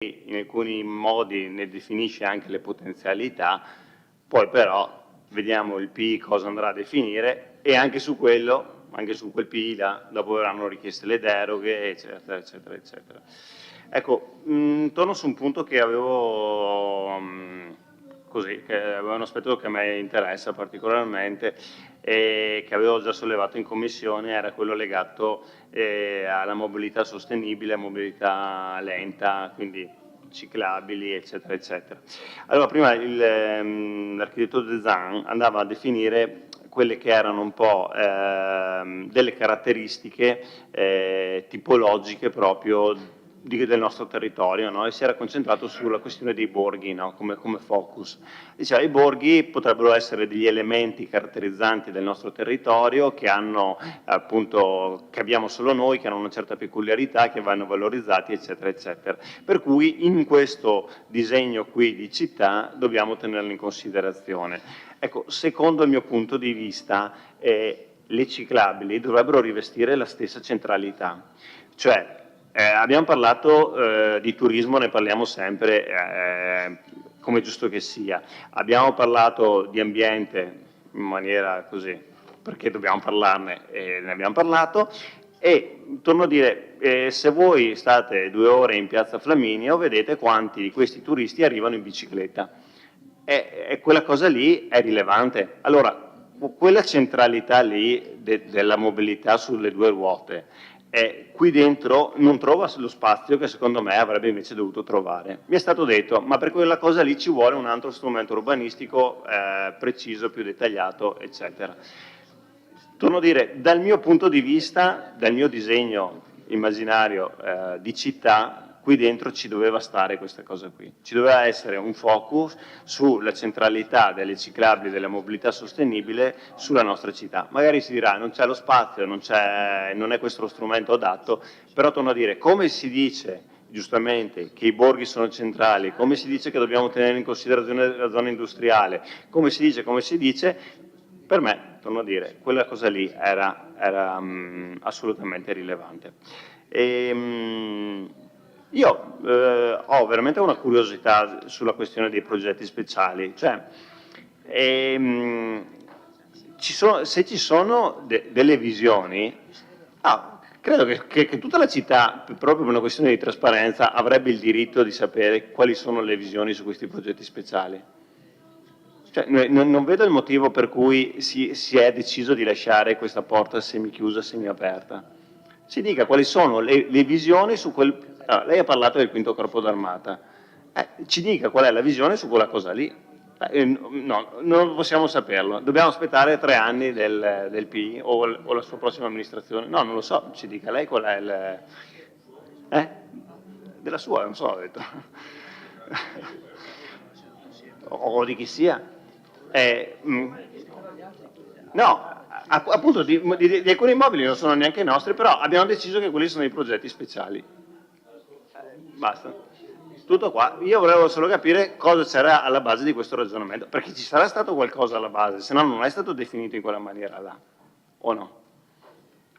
in alcuni modi ne definisce anche le potenzialità, poi però vediamo il PI cosa andrà a definire e anche su quello, anche su quel PI là, dopo verranno richieste le deroghe, eccetera, eccetera, eccetera. Ecco, torno su un punto che avevo così, che aveva un aspetto che a me interessa particolarmente e che avevo già sollevato in commissione, era quello legato alla mobilità sostenibile, a mobilità lenta, quindi ciclabili, eccetera, eccetera. Allora, prima l'architetto Design andava a definire quelle che erano un po' delle caratteristiche tipologiche proprio del nostro territorio, no? E si era concentrato sulla questione dei borghi, no? come focus. Diceva, i borghi potrebbero essere degli elementi caratterizzanti del nostro territorio che hanno appunto, che abbiamo solo noi, che hanno una certa peculiarità, che vanno valorizzati, eccetera, eccetera. Per cui in questo disegno qui di città dobbiamo tenerlo in considerazione. Ecco, secondo il mio punto di vista, le ciclabili dovrebbero rivestire la stessa centralità. Cioè, abbiamo parlato di turismo, ne parliamo sempre, come giusto che sia. Abbiamo parlato di ambiente in maniera così, perché dobbiamo parlarne e ne abbiamo parlato. E torno a dire, se voi state 2 ore in piazza Flaminio, vedete quanti di questi turisti arrivano in bicicletta. E quella cosa lì è rilevante. Allora, quella centralità lì della mobilità sulle 2 ruote, qui dentro non trova lo spazio che secondo me avrebbe invece dovuto trovare. Mi è stato detto, ma per quella cosa lì ci vuole un altro strumento urbanistico preciso, più dettagliato, eccetera. Torno a dire, dal mio punto di vista, dal mio disegno immaginario di città, qui dentro ci doveva stare questa cosa qui. Ci doveva essere un focus sulla centralità delle ciclabili, della mobilità sostenibile sulla nostra città. Magari si dirà, non c'è lo spazio, non è questo lo strumento adatto, però torno a dire, come si dice giustamente che i borghi sono centrali, come si dice che dobbiamo tenere in considerazione la zona industriale, come si dice, per me, torno a dire, quella cosa lì era assolutamente rilevante. Io ho veramente una curiosità sulla questione dei progetti speciali, cioè se ci sono delle visioni, credo che tutta la città, proprio per una questione di trasparenza, avrebbe il diritto di sapere quali sono le visioni su questi progetti speciali. Cioè, non vedo il motivo per cui si è deciso di lasciare questa porta semichiusa, semiaperta. Si dica quali sono le visioni su quel... Allora, lei ha parlato del quinto corpo d'armata, ci dica qual è la visione su quella cosa lì. No, non possiamo saperlo, dobbiamo aspettare 3 anni del PI o la sua prossima amministrazione. No, non lo so, ci dica lei qual è il... Della sua, non so, ho detto. O di chi sia. No, appunto di alcuni immobili non sono neanche nostri, però abbiamo deciso che quelli sono i progetti speciali. Basta. Tutto qua. Io volevo solo capire cosa c'era alla base di questo ragionamento, perché ci sarà stato qualcosa alla base, se no non è stato definito in quella maniera là, o no?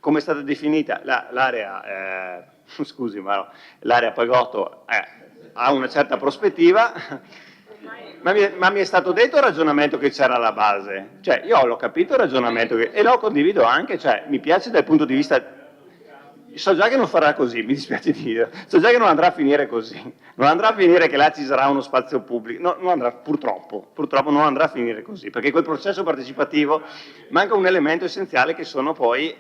Come è stata definita l'area, scusi, ma l'area Pagotto ha una certa prospettiva, ma mi è stato detto il ragionamento che c'era alla base, cioè io l'ho capito il ragionamento e lo condivido anche, cioè mi piace dal punto di vista, so già che non farà così, mi dispiace dire, so già che non andrà a finire così, non andrà a finire che là ci sarà uno spazio pubblico, no, non andrà, purtroppo non andrà a finire così, perché quel processo partecipativo manca un elemento essenziale che sono poi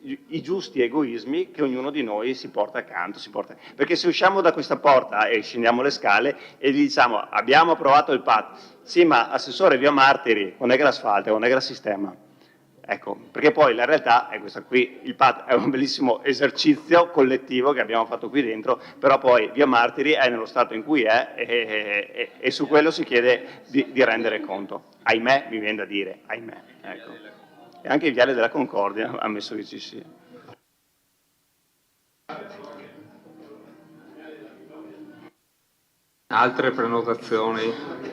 i giusti egoismi che ognuno di noi si porta accanto, perché se usciamo da questa porta e scendiamo le scale e gli diciamo abbiamo approvato il PAT, sì ma assessore via Martiri, quando è che l'asfalta, quando è che la sistema? Ecco, perché poi la realtà è questa qui, il PAT è un bellissimo esercizio collettivo che abbiamo fatto qui dentro, però poi via Martiri è nello stato in cui è e su quello si chiede di rendere conto. Ahimè, mi viene da dire, ahimè. Ecco. E anche il Viale della Concordia, ammesso che ci sia. Altre prenotazioni?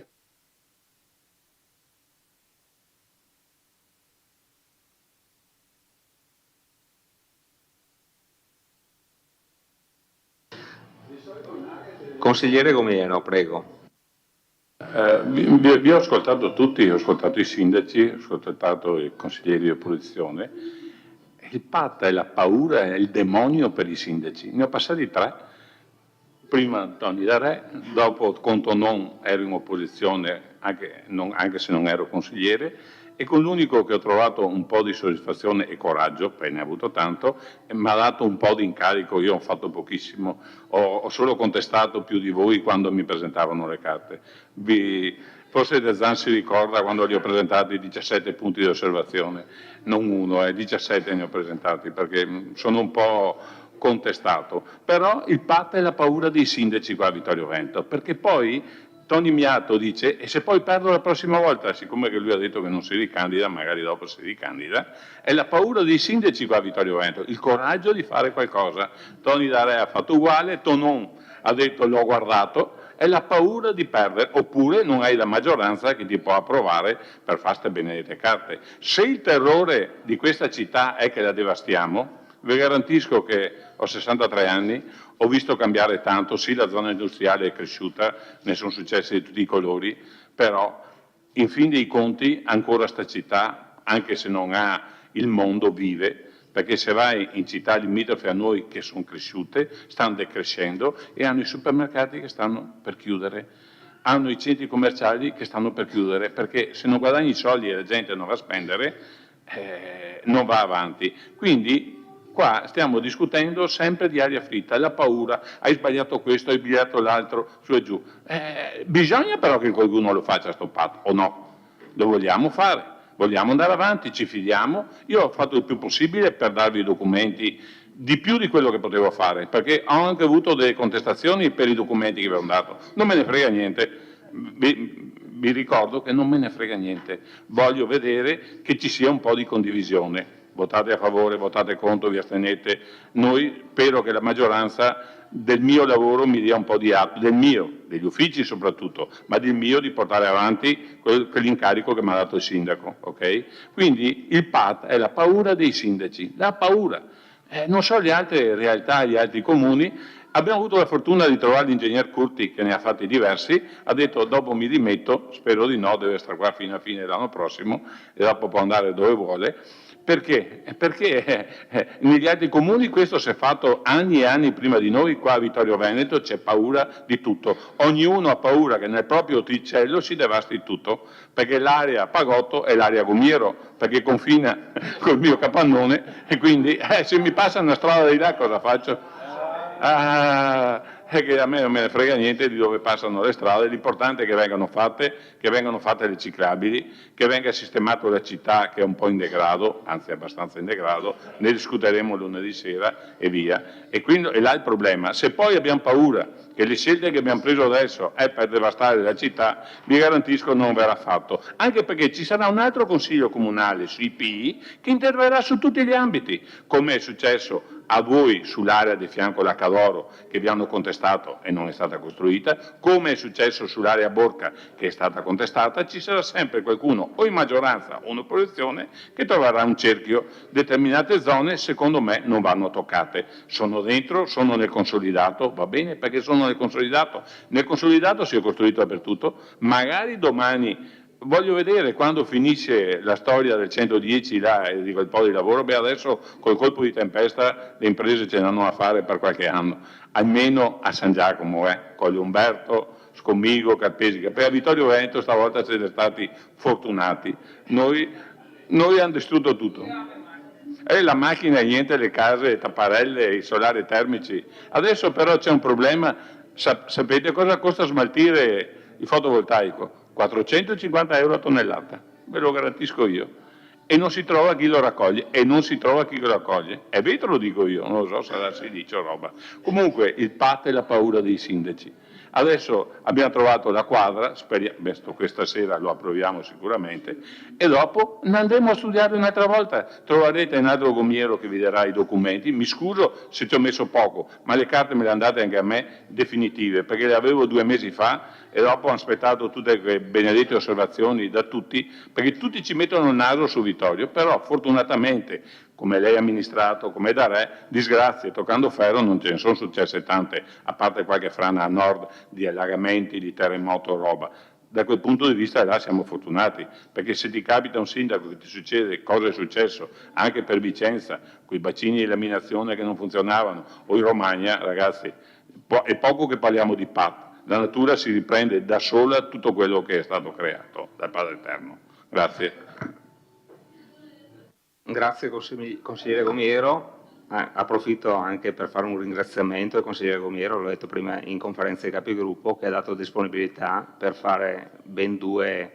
Consigliere Gomiero, prego. Vi ho ascoltato tutti, ho ascoltato i sindaci, ho ascoltato i consiglieri di opposizione. Il PAT è la paura, è il demonio per i sindaci. Ne ho passati 3. Prima Tony Darè, dopo Conto Non ero in opposizione anche se non ero consigliere, e con l'unico che ho trovato un po' di soddisfazione e coraggio, poi ne ho avuto tanto, mi ha dato un po' di incarico. Io ho fatto pochissimo, ho solo contestato più di voi quando mi presentavano le carte. Forse De Zan si ricorda quando li ho presentati 17 punti di osservazione, non uno, 17 ne ho presentati, perché sono un po' contestato. Però il PAT è la paura dei sindaci qua a Vittorio Veneto, perché poi Tony Miato dice: e se poi perdo la prossima volta, siccome che lui ha detto che non si ricandida, magari dopo si ricandida, è la paura dei sindaci qua a Vittorio Veneto, il coraggio di fare qualcosa. Tony Darè ha fatto uguale, Tonon ha detto l'ho guardato, è la paura di perdere, oppure non hai la maggioranza che ti può approvare per fare ste benedette carte. Se il terrore di questa città è che la devastiamo, vi garantisco che ho 63 anni, ho visto cambiare tanto, sì, la zona industriale è cresciuta, ne sono successi di tutti i colori, però in fin dei conti ancora sta città, anche se non ha il mondo, vive, perché se vai in città limitrofe a noi che sono cresciute, stanno decrescendo e hanno i supermercati che stanno per chiudere, hanno i centri commerciali che stanno per chiudere, perché se non guadagni i soldi e la gente non va a spendere, non va avanti. Quindi qua stiamo discutendo sempre di aria fritta, la paura, hai sbagliato questo, hai sbagliato l'altro, su e giù. Bisogna però che qualcuno lo faccia sto patto, o no? Lo vogliamo fare? Vogliamo andare avanti, ci fidiamo. Io ho fatto il più possibile per darvi i documenti, di più di quello che potevo fare, perché ho anche avuto delle contestazioni per i documenti che vi ho dato. Non me ne frega niente, vi ricordo che non me ne frega niente. Voglio vedere che ci sia un po' di condivisione. Votate a favore, votate contro, vi astenete. Noi spero che la maggioranza del mio lavoro mi dia un po' di atto, degli uffici soprattutto, ma del mio di portare avanti quell'incarico che mi ha dato il sindaco, ok? Quindi il PAT è la paura dei sindaci, la paura. Non so le altre realtà, gli altri comuni. Abbiamo avuto la fortuna di trovare l'ingegner Curti, che ne ha fatti diversi, ha detto dopo mi dimetto, spero di no, deve stare qua fino a fine dell'anno prossimo e dopo può andare dove vuole. Perché? Perché negli altri comuni questo si è fatto anni e anni prima di noi, qua a Vittorio Veneto c'è paura di tutto, ognuno ha paura che nel proprio tricello si devasti tutto, perché l'area Pagotto è l'area Gomiero, perché confina col mio capannone e quindi se mi passa una strada di là cosa faccio? È che a me non me ne frega niente di dove passano le strade, l'importante è che vengano fatte le ciclabili, che venga sistemato la città che è un po' in degrado, anzi abbastanza in degrado, ne discuteremo lunedì sera e via. E quindi è là il problema. Se poi abbiamo paura che le scelte che abbiamo preso adesso è per devastare la città, vi garantisco non verrà fatto, anche perché ci sarà un altro consiglio comunale sui PI che interverrà su tutti gli ambiti, come è successo a voi sull'area di fianco alla Cadoro che vi hanno contestato e non è stata costruita, come è successo sull'area Borca che è stata contestata. Ci sarà sempre qualcuno o in maggioranza o in opposizione che troverà un cerchio. Determinate zone secondo me non vanno toccate, sono dentro, sono nel consolidato, va bene perché sono nel consolidato si è costruito dappertutto, magari domani. Voglio vedere quando finisce la storia del 110 là e di quel po' di lavoro. Beh, adesso col colpo di tempesta le imprese ce l'hanno a fare per qualche anno, almeno a San Giacomo, Colle Umberto, Scommigo, Carpesica. Per a Vittorio Veneto stavolta siete stati fortunati. Noi hanno distrutto tutto. E la macchina, niente, le case, tapparelle, i solari termici. Adesso però c'è un problema, sapete cosa costa smaltire il fotovoltaico? 450 euro a tonnellata, ve lo garantisco io. E non si trova chi lo raccoglie, E vetro lo dico io, non lo so se si dice o roba. Comunque il PAT è la paura dei sindaci. Adesso abbiamo trovato la quadra, speriamo, questa sera lo approviamo sicuramente, e dopo ne andremo a studiare un'altra volta. Troverete un altro gomiero che vi darà i documenti. Mi scuso se ci ho messo poco, ma le carte me le andate anche a me definitive, perché le avevo 2 mesi fa e dopo hanno aspettato tutte quelle benedette osservazioni da tutti, perché tutti ci mettono il naso su Vittorio, però fortunatamente come lei ha amministrato, come da re, disgrazie, toccando ferro non ce ne sono successe tante, a parte qualche frana a nord di allagamenti, di terremoto, roba. Da quel punto di vista là siamo fortunati, perché se ti capita un sindaco che ti succede cosa è successo, anche per Vicenza, quei bacini di laminazione che non funzionavano, o in Romagna, ragazzi, è poco che parliamo di PAT, la natura si riprende da sola tutto quello che è stato creato dal Padre Eterno. Grazie. Grazie consigliere Gomiero. Approfitto anche per fare un ringraziamento al consigliere Gomiero, l'ho detto prima in conferenza dei capigruppo, che ha dato disponibilità per fare ben 2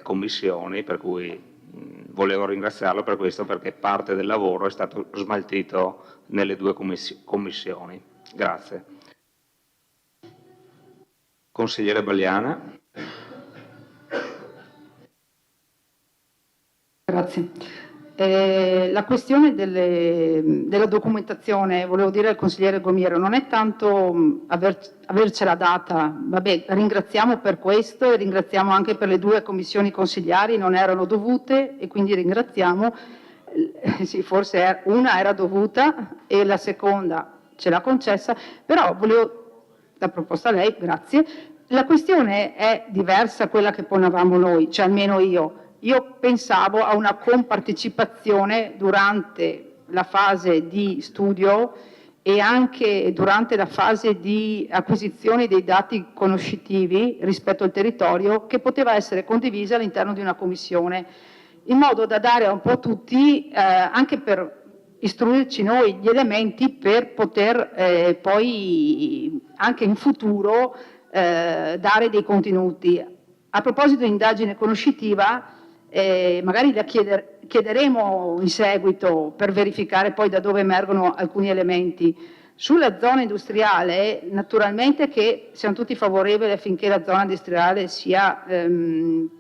commissioni, per cui volevo ringraziarlo per questo, perché parte del lavoro è stato smaltito nelle 2 commissioni. Grazie. Consigliere Bagliana. Grazie. La questione della documentazione, volevo dire al consigliere Gomiero, non è tanto avercela data, vabbè, ringraziamo per questo e ringraziamo anche per le 2 commissioni consigliari, non erano dovute e quindi ringraziamo, sì, forse una era dovuta e la seconda ce l'ha concessa, però la proposta a lei, grazie. La questione è diversa quella che ponevamo noi, cioè almeno io. Io pensavo a una compartecipazione durante la fase di studio e anche durante la fase di acquisizione dei dati conoscitivi rispetto al territorio, che poteva essere condivisa all'interno di una commissione, in modo da dare un po' a tutti, anche per istruirci noi, gli elementi per poter poi anche in futuro dare dei contenuti. A proposito di indagine conoscitiva, magari la chiederemo in seguito per verificare poi da dove emergono alcuni elementi. Sulla zona industriale, naturalmente che siamo tutti favorevoli affinché la zona industriale sia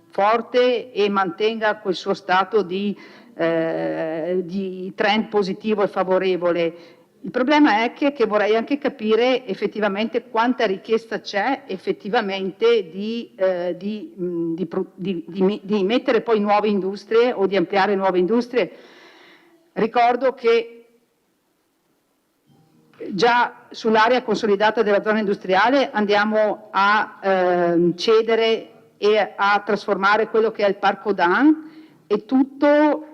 forte e mantenga quel suo stato di trend positivo e favorevole. Il problema è che vorrei anche capire effettivamente quanta richiesta c'è effettivamente di mettere poi nuove industrie o di ampliare nuove industrie. Ricordo che già sull'area consolidata della zona industriale andiamo a cedere e a trasformare quello che è il Parco Dan e tutto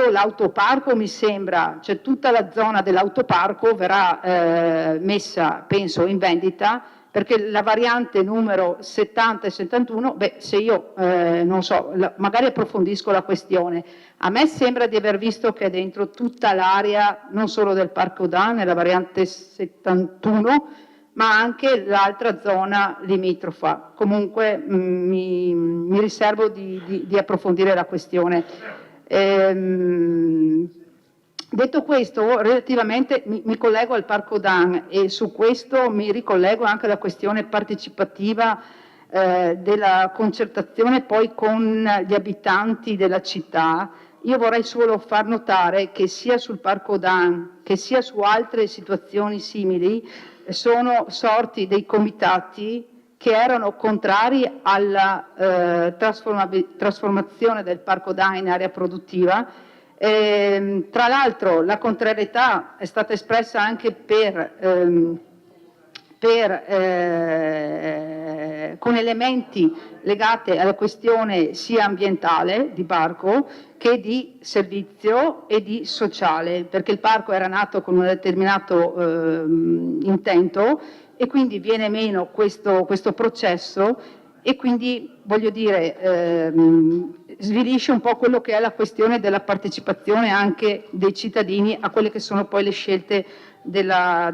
l'autoparco, mi sembra, cioè tutta la zona dell'autoparco verrà messa, penso, in vendita, perché la variante numero 70 e 71, se io non so, magari approfondisco la questione, a me sembra di aver visto che è dentro tutta l'area, non solo del Parco Dan, nella variante 71, ma anche l'altra zona limitrofa. Comunque mi riservo di approfondire la questione. Detto questo, relativamente mi collego al Parco Dan e su questo mi ricollego anche alla questione partecipativa della concertazione poi con gli abitanti della città. Io vorrei solo far notare che sia sul Parco Dan che sia su altre situazioni simili sono sorti dei comitati che erano contrari alla trasformazione del Parco Dan in area produttiva. Tra l'altro la contrarietà è stata espressa anche con elementi legati alla questione sia ambientale di parco che di servizio e di sociale, perché il parco era nato con un determinato intento e quindi viene meno questo processo e quindi, voglio dire, svilisce un po' quello che è la questione della partecipazione anche dei cittadini a quelle che sono poi le scelte della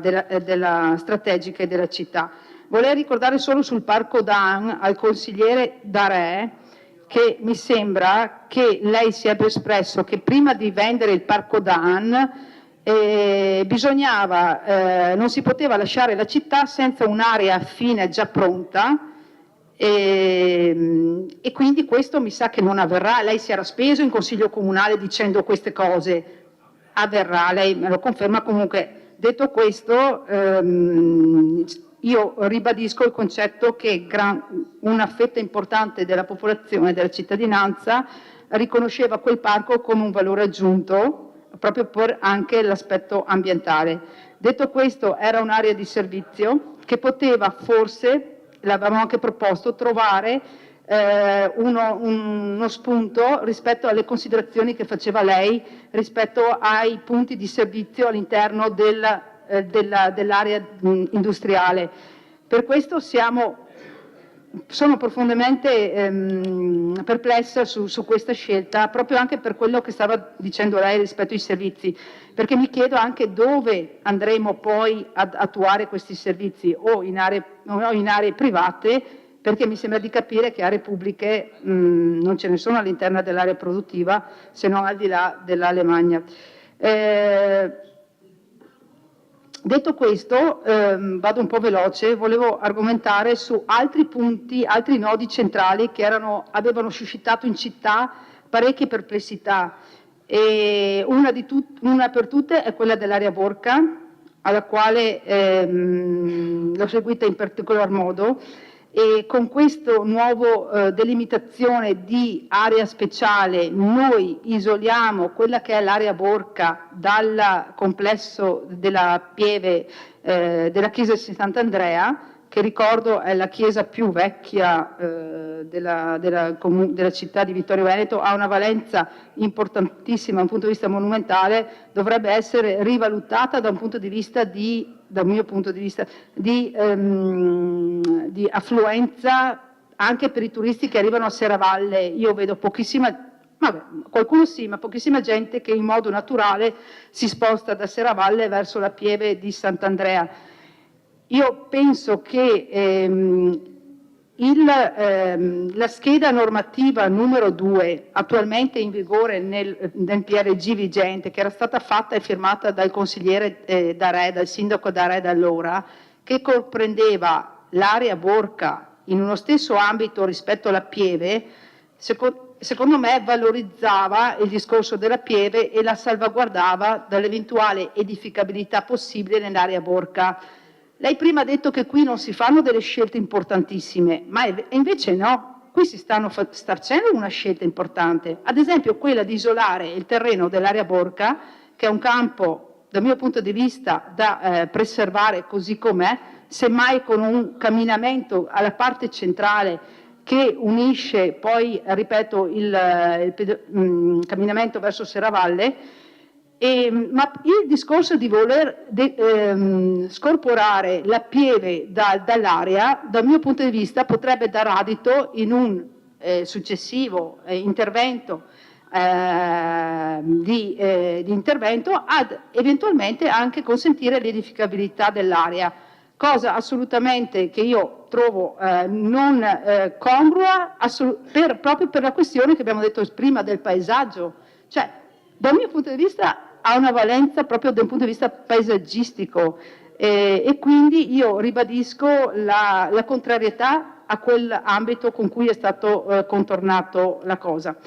strategiche della città. Vorrei ricordare solo sul Parco Dan al consigliere Darè che mi sembra che lei si abbia espresso che prima di vendere il Parco Dan non si poteva lasciare la città senza un'area affine già pronta e quindi questo mi sa che non avverrà. Lei si era speso in consiglio comunale dicendo queste cose, avverrà, lei me lo conferma. Comunque, detto questo, io ribadisco il concetto che una fetta importante della popolazione, della cittadinanza, riconosceva quel parco come un valore aggiunto proprio per anche l'aspetto ambientale. Detto questo, era un'area di servizio che poteva forse, l'avevamo anche proposto, trovare uno spunto rispetto alle considerazioni che faceva lei rispetto ai punti di servizio all'interno dell'area industriale. Per questo sono profondamente perplessa su questa scelta, proprio anche per quello che stava dicendo lei rispetto ai servizi, perché mi chiedo anche dove andremo poi ad attuare questi servizi, o in aree private, perché mi sembra di capire che aree pubbliche non ce ne sono all'interno dell'area produttiva, se non al di là dell'Alemagna. Detto questo, vado un po' veloce, volevo argomentare su altri punti, altri nodi centrali che avevano suscitato in città parecchie perplessità. E una per tutte è quella dell'area Borca, alla quale l'ho seguita in particolar modo, e con questo nuovo delimitazione di area speciale noi isoliamo quella che è l'area Borca dal complesso della pieve della chiesa di Sant'Andrea, che ricordo è la chiesa più vecchia della città di Vittorio Veneto, ha una valenza importantissima da un punto di vista monumentale, dovrebbe essere rivalutata da un punto di vista dal mio punto di vista di affluenza anche per i turisti che arrivano a Serravalle. Io vedo pochissima, qualcuno sì, ma pochissima gente che in modo naturale si sposta da Serravalle verso la pieve di Sant'Andrea. Io penso che la scheda normativa numero 2 attualmente in vigore nel PRG vigente, che era stata fatta e firmata dal consigliere D'Arè, dal sindaco D'Arè da allora, che comprendeva l'area Borca in uno stesso ambito rispetto alla pieve, secondo me valorizzava il discorso della pieve e la salvaguardava dall'eventuale edificabilità possibile nell'area Borca. Lei prima ha detto che qui non si fanno delle scelte importantissime, ma invece no, qui si sta facendo una scelta importante, ad esempio quella di isolare il terreno dell'area Borca, che è un campo dal mio punto di vista da preservare così com'è, semmai con un camminamento alla parte centrale che unisce poi, ripeto, il camminamento verso Serravalle. Ma il discorso di voler scorporare la pieve dall'area, dal mio punto di vista, potrebbe dar adito in un successivo intervento di intervento ad eventualmente anche consentire l'edificabilità dell'area, cosa assolutamente che io trovo non congrua proprio per la questione che abbiamo detto prima del paesaggio. Cioè, dal mio punto di vista ha una valenza proprio dal punto di vista paesaggistico e quindi io ribadisco la contrarietà a quell'ambito con cui è stato contornato la cosa.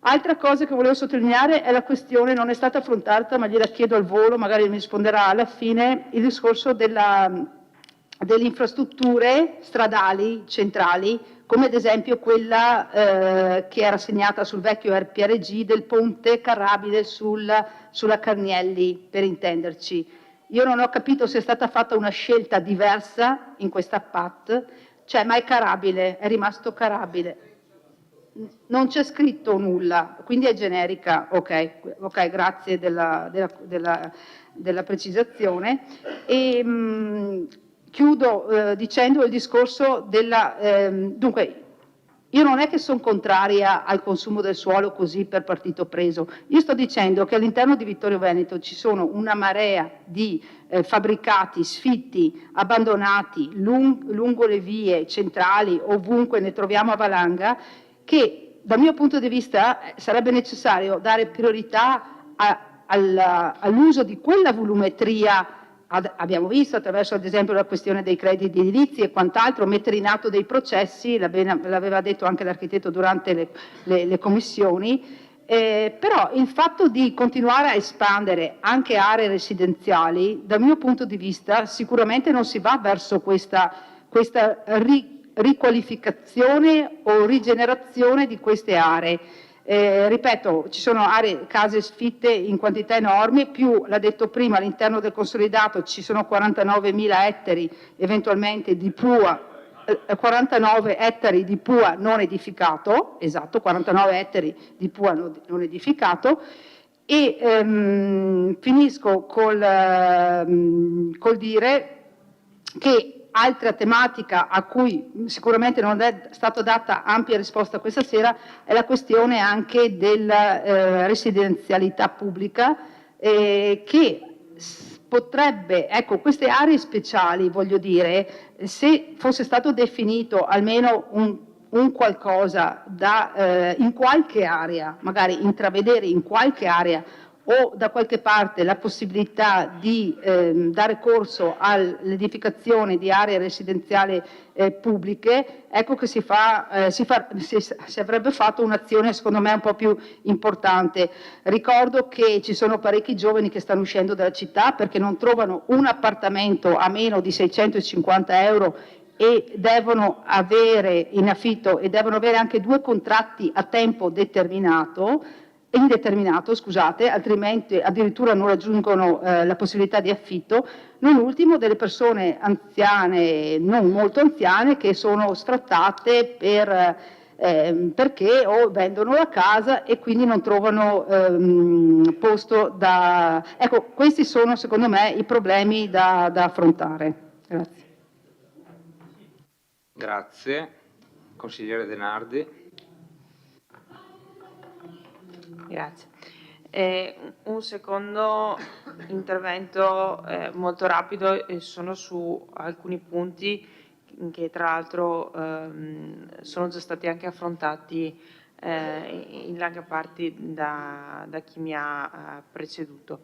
Altra cosa che volevo sottolineare è la questione, non è stata affrontata ma gliela chiedo al volo, magari mi risponderà alla fine, il discorso delle infrastrutture stradali centrali, come ad esempio quella che era segnata sul vecchio PRG del ponte carrabile sulla Carnielli, per intenderci. Io non ho capito se è stata fatta una scelta diversa in questa PAT, cioè ma è carabile, è rimasto carabile. Non c'è scritto nulla, quindi è generica, ok, grazie della precisazione. Chiudo dicendo il discorso dunque, io non è che sono contraria al consumo del suolo così per partito preso, io sto dicendo che all'interno di Vittorio Veneto ci sono una marea di fabbricati, sfitti, abbandonati lungo le vie centrali, ovunque ne troviamo a valanga, che dal mio punto di vista sarebbe necessario dare priorità all'uso di quella volumetria. Abbiamo visto attraverso ad esempio la questione dei crediti edilizi e quant'altro, mettere in atto dei processi, l'aveva detto anche l'architetto durante le commissioni, però il fatto di continuare a espandere anche aree residenziali, dal mio punto di vista sicuramente non si va verso questa riqualificazione o rigenerazione di queste aree. Ripeto, ci sono aree, case sfitte in quantità enormi, più, l'ha detto prima, all'interno del consolidato ci sono 49.000 ettari eventualmente di PUA, 49 ettari di PUA non edificato, esatto, 49 ettari di PUA non edificato, e finisco col dire che altra tematica a cui sicuramente non è stata data ampia risposta questa sera è la questione anche della residenzialità pubblica, che potrebbe, ecco, queste aree speciali, voglio dire, se fosse stato definito almeno un qualcosa in qualche area, magari intravedere in qualche area o da qualche parte la possibilità di dare corso all'edificazione di aree residenziali pubbliche, ecco che si avrebbe fatto un'azione secondo me un po' più importante. Ricordo che ci sono parecchi giovani che stanno uscendo dalla città perché non trovano un appartamento a meno di 650 euro e devono avere in affitto e devono avere anche 2 contratti a tempo indeterminato, scusate, altrimenti addirittura non raggiungono la possibilità di affitto. Non ultimo delle persone anziane, non molto anziane, che sono sfrattate perché o vendono la casa e quindi non trovano posto da... Ecco, questi sono secondo me i problemi da affrontare. Grazie. Grazie. Consigliere De Nardi. Grazie. Un secondo intervento molto rapido, sono su alcuni punti che tra l'altro sono già stati anche affrontati in larga parte da chi mi ha preceduto.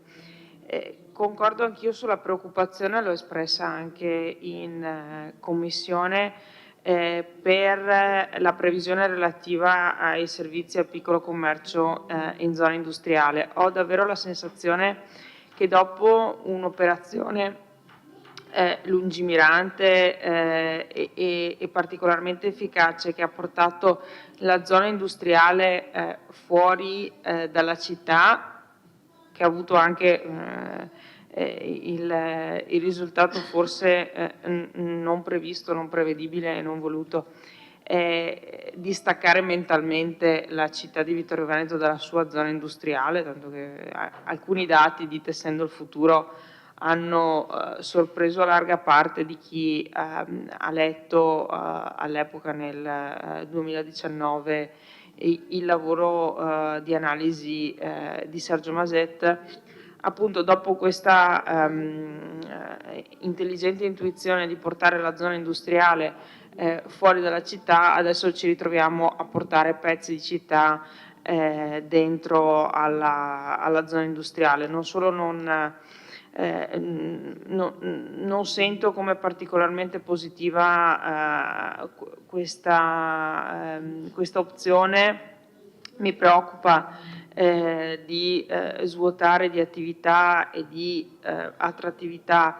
Concordo anch'io sulla preoccupazione, l'ho espressa anche in commissione, per la previsione relativa ai servizi al piccolo commercio in zona industriale. Ho davvero la sensazione che dopo un'operazione lungimirante e particolarmente efficace che ha portato la zona industriale fuori dalla città, che ha avuto anche il risultato forse non previsto, non prevedibile e non voluto, di staccare mentalmente la città di Vittorio Veneto dalla sua zona industriale, tanto che alcuni dati di Tessendo il Futuro hanno sorpreso larga parte di chi ha letto all'epoca nel 2019 il lavoro di analisi di Sergio Maset. Appunto, dopo questa intelligente intuizione di portare la zona industriale fuori dalla città, adesso ci ritroviamo a portare pezzi di città dentro alla zona industriale. Non solo non sento come particolarmente positiva questa opzione, mi preoccupa di svuotare di attività e di attrattività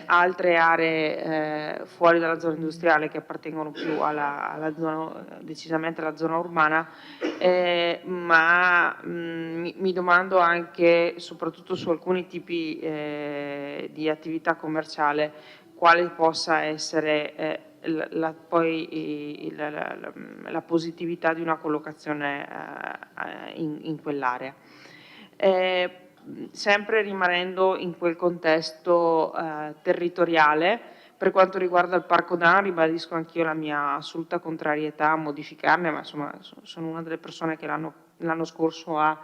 altre aree fuori dalla zona industriale che appartengono più alla zona, decisamente alla zona urbana, ma mi domando anche, soprattutto su alcuni tipi di attività commerciale, quale possa essere la positività di una collocazione in quell'area. Sempre rimanendo in quel contesto territoriale, per quanto riguarda il Parco Dana, ribadisco anch'io la mia assoluta contrarietà a modificarne, ma insomma sono una delle persone che l'anno scorso ha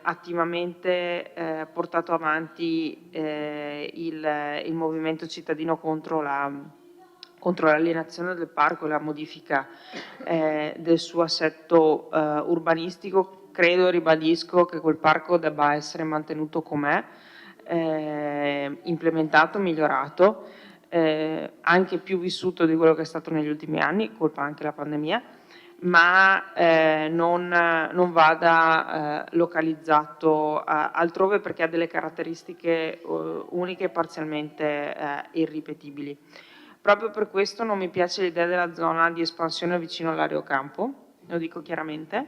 attivamente portato avanti il movimento cittadino contro l'alienazione del parco e la modifica del suo assetto urbanistico. Credo e ribadisco che quel parco debba essere mantenuto com'è, implementato, migliorato, anche più vissuto di quello che è stato negli ultimi anni, colpa anche la pandemia, ma non vada localizzato altrove, perché ha delle caratteristiche uniche e parzialmente irripetibili. Proprio per questo non mi piace l'idea della zona di espansione vicino all'Areocampo, lo dico chiaramente,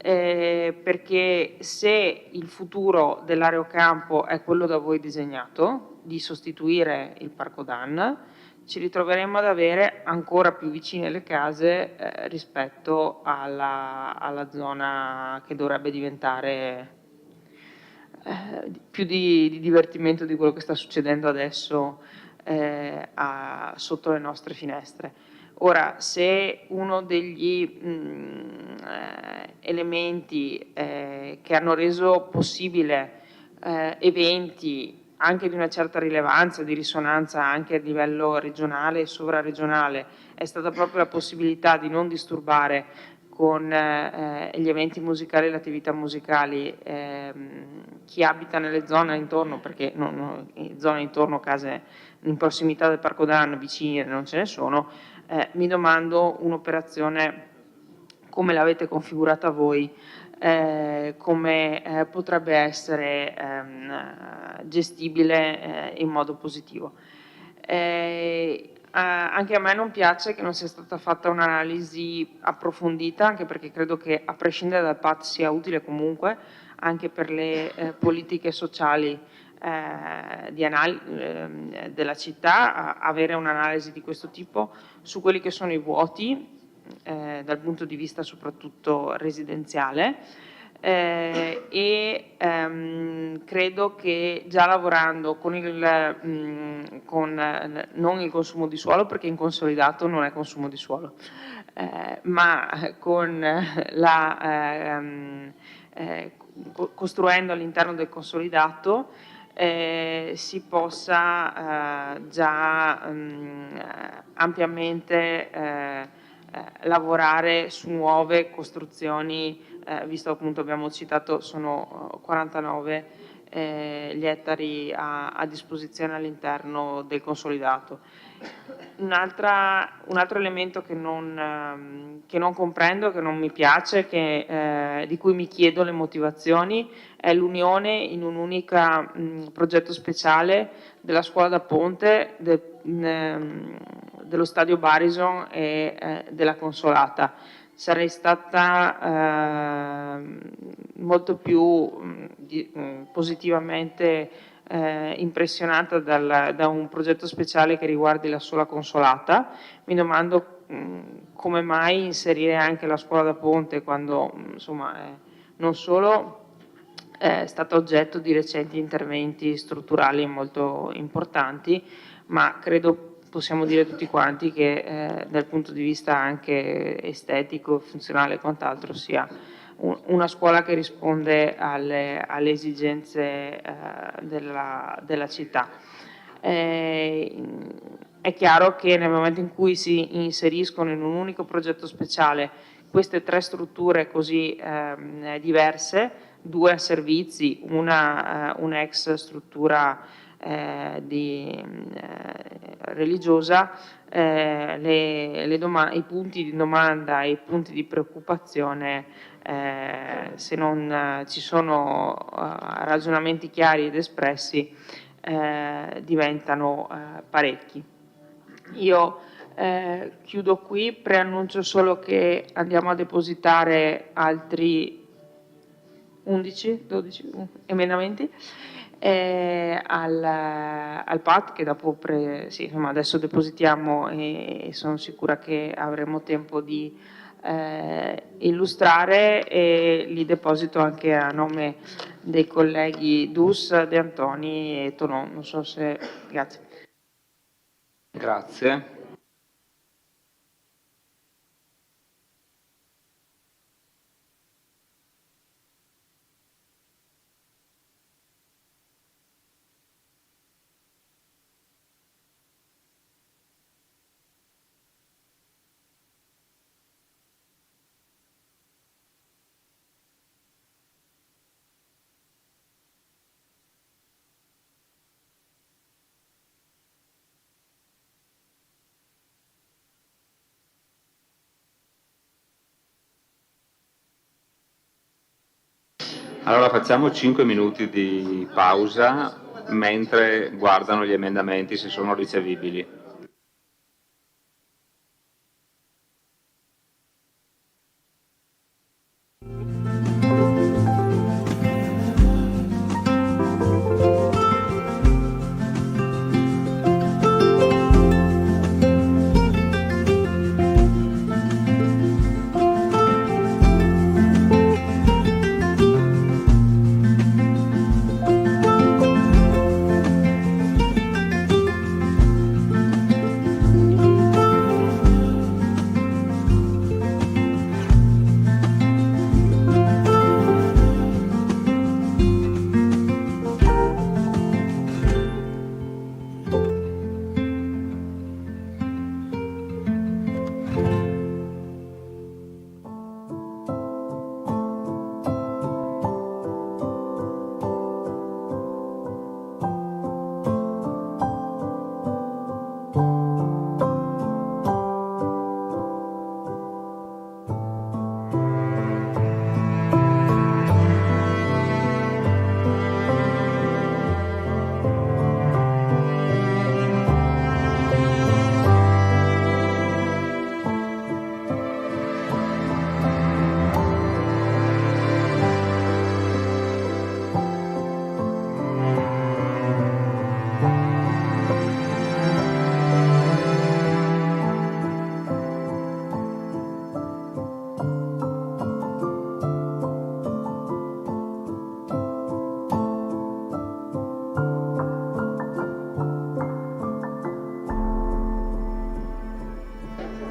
perché se il futuro dell'Areocampo è quello da voi disegnato, di sostituire il Parco Dan, ci ritroveremo ad avere ancora più vicine le case rispetto alla zona che dovrebbe diventare più di divertimento di quello che sta succedendo adesso sotto le nostre finestre. Ora, se uno degli elementi che hanno reso possibile eventi anche di una certa rilevanza, di risonanza anche a livello regionale e sovraregionale, è stata proprio la possibilità di non disturbare con gli eventi musicali e le attività musicali chi abita nelle zone intorno, perché zone intorno, case in prossimità del Parco Dan, vicine non ce ne sono, mi domando un'operazione come l'avete configurata voi, come potrebbe essere gestibile in modo positivo. Anche a me non piace che non sia stata fatta un'analisi approfondita, anche perché credo che a prescindere dal PAT sia utile comunque anche per le politiche sociali della città, avere un'analisi di questo tipo su quelli che sono i vuoti dal punto di vista soprattutto residenziale credo che già lavorando con non il consumo di suolo, perché in consolidato non è consumo di suolo, ma con costruendo all'interno del consolidato si possa già ampiamente lavorare su nuove costruzioni, visto appunto abbiamo citato sono 49 gli ettari a disposizione all'interno del consolidato. Un altro elemento che non comprendo, che non mi piace, di cui mi chiedo le motivazioni, è l'unione in un unico progetto speciale della scuola da ponte, dello stadio Barison e della Consolata. Sarei stata molto più positivamente impressionata da un progetto speciale che riguardi la sola Consolata. Mi domando come mai inserire anche la scuola da ponte quando insomma non solo è stata oggetto di recenti interventi strutturali molto importanti, ma credo possiamo dire tutti quanti che dal punto di vista anche estetico, funzionale e quant'altro sia una scuola che risponde alle esigenze della città. È chiaro che nel momento in cui si inseriscono in un unico progetto speciale queste tre strutture così diverse, due a servizi, una ex struttura religiosa, i punti di domanda e i punti di preoccupazione, se non ci sono ragionamenti chiari ed espressi, diventano parecchi. Io chiudo qui, preannuncio solo che andiamo a depositare altri 11-12 emendamenti al PAT, che dopo insomma, adesso depositiamo e sono sicura che avremo tempo di illustrare, e li deposito anche a nome dei colleghi Dus, De Antoni e Tonon. Non so se... Grazie. Grazie. Allora facciamo 5 minuti di pausa mentre guardano gli emendamenti se sono ricevibili.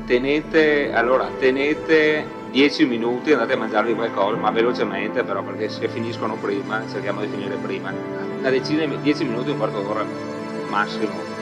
tenete 10 minuti, andate a mangiarvi qualcosa, ma velocemente però, perché se finiscono prima, cerchiamo di finire prima. Una decina, 10 minuti, un quarto d'ora massimo.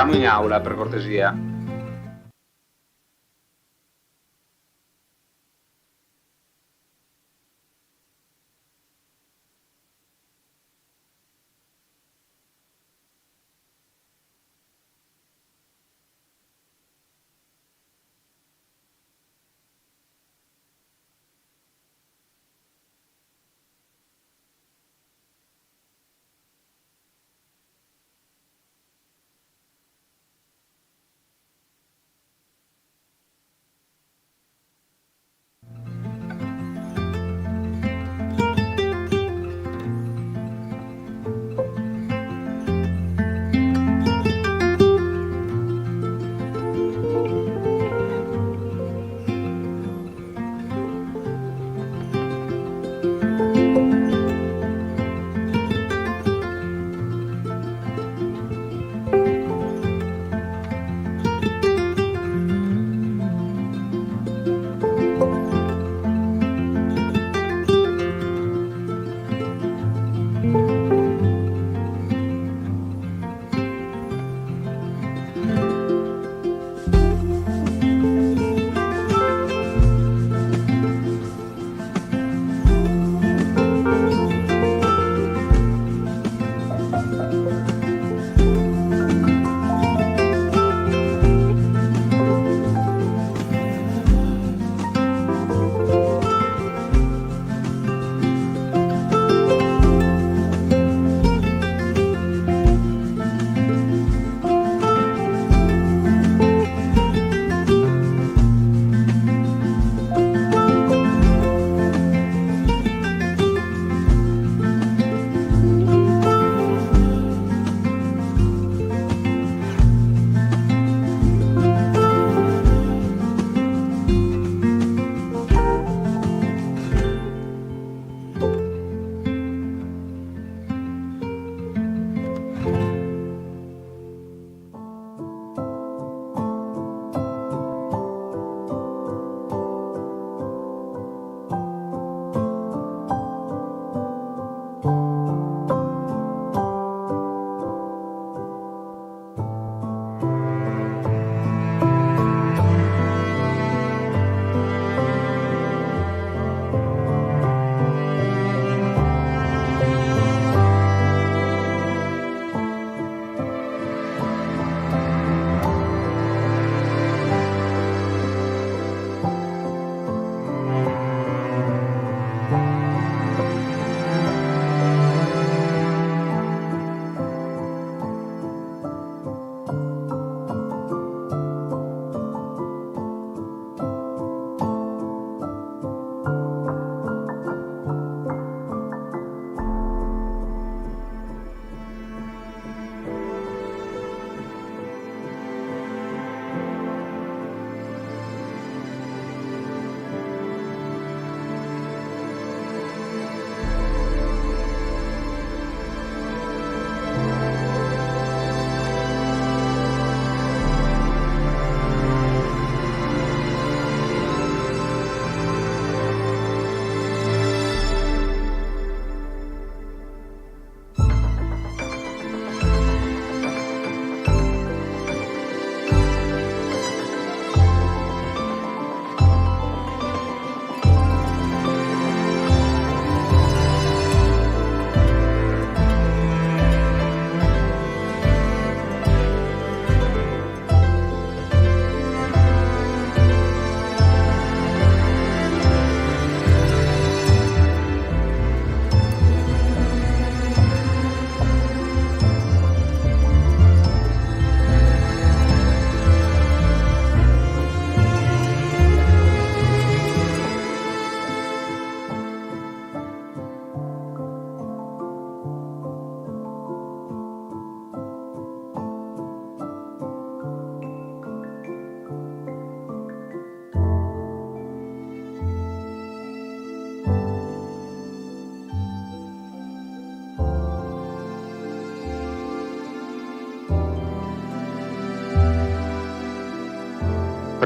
facciamo in aula, per cortesia.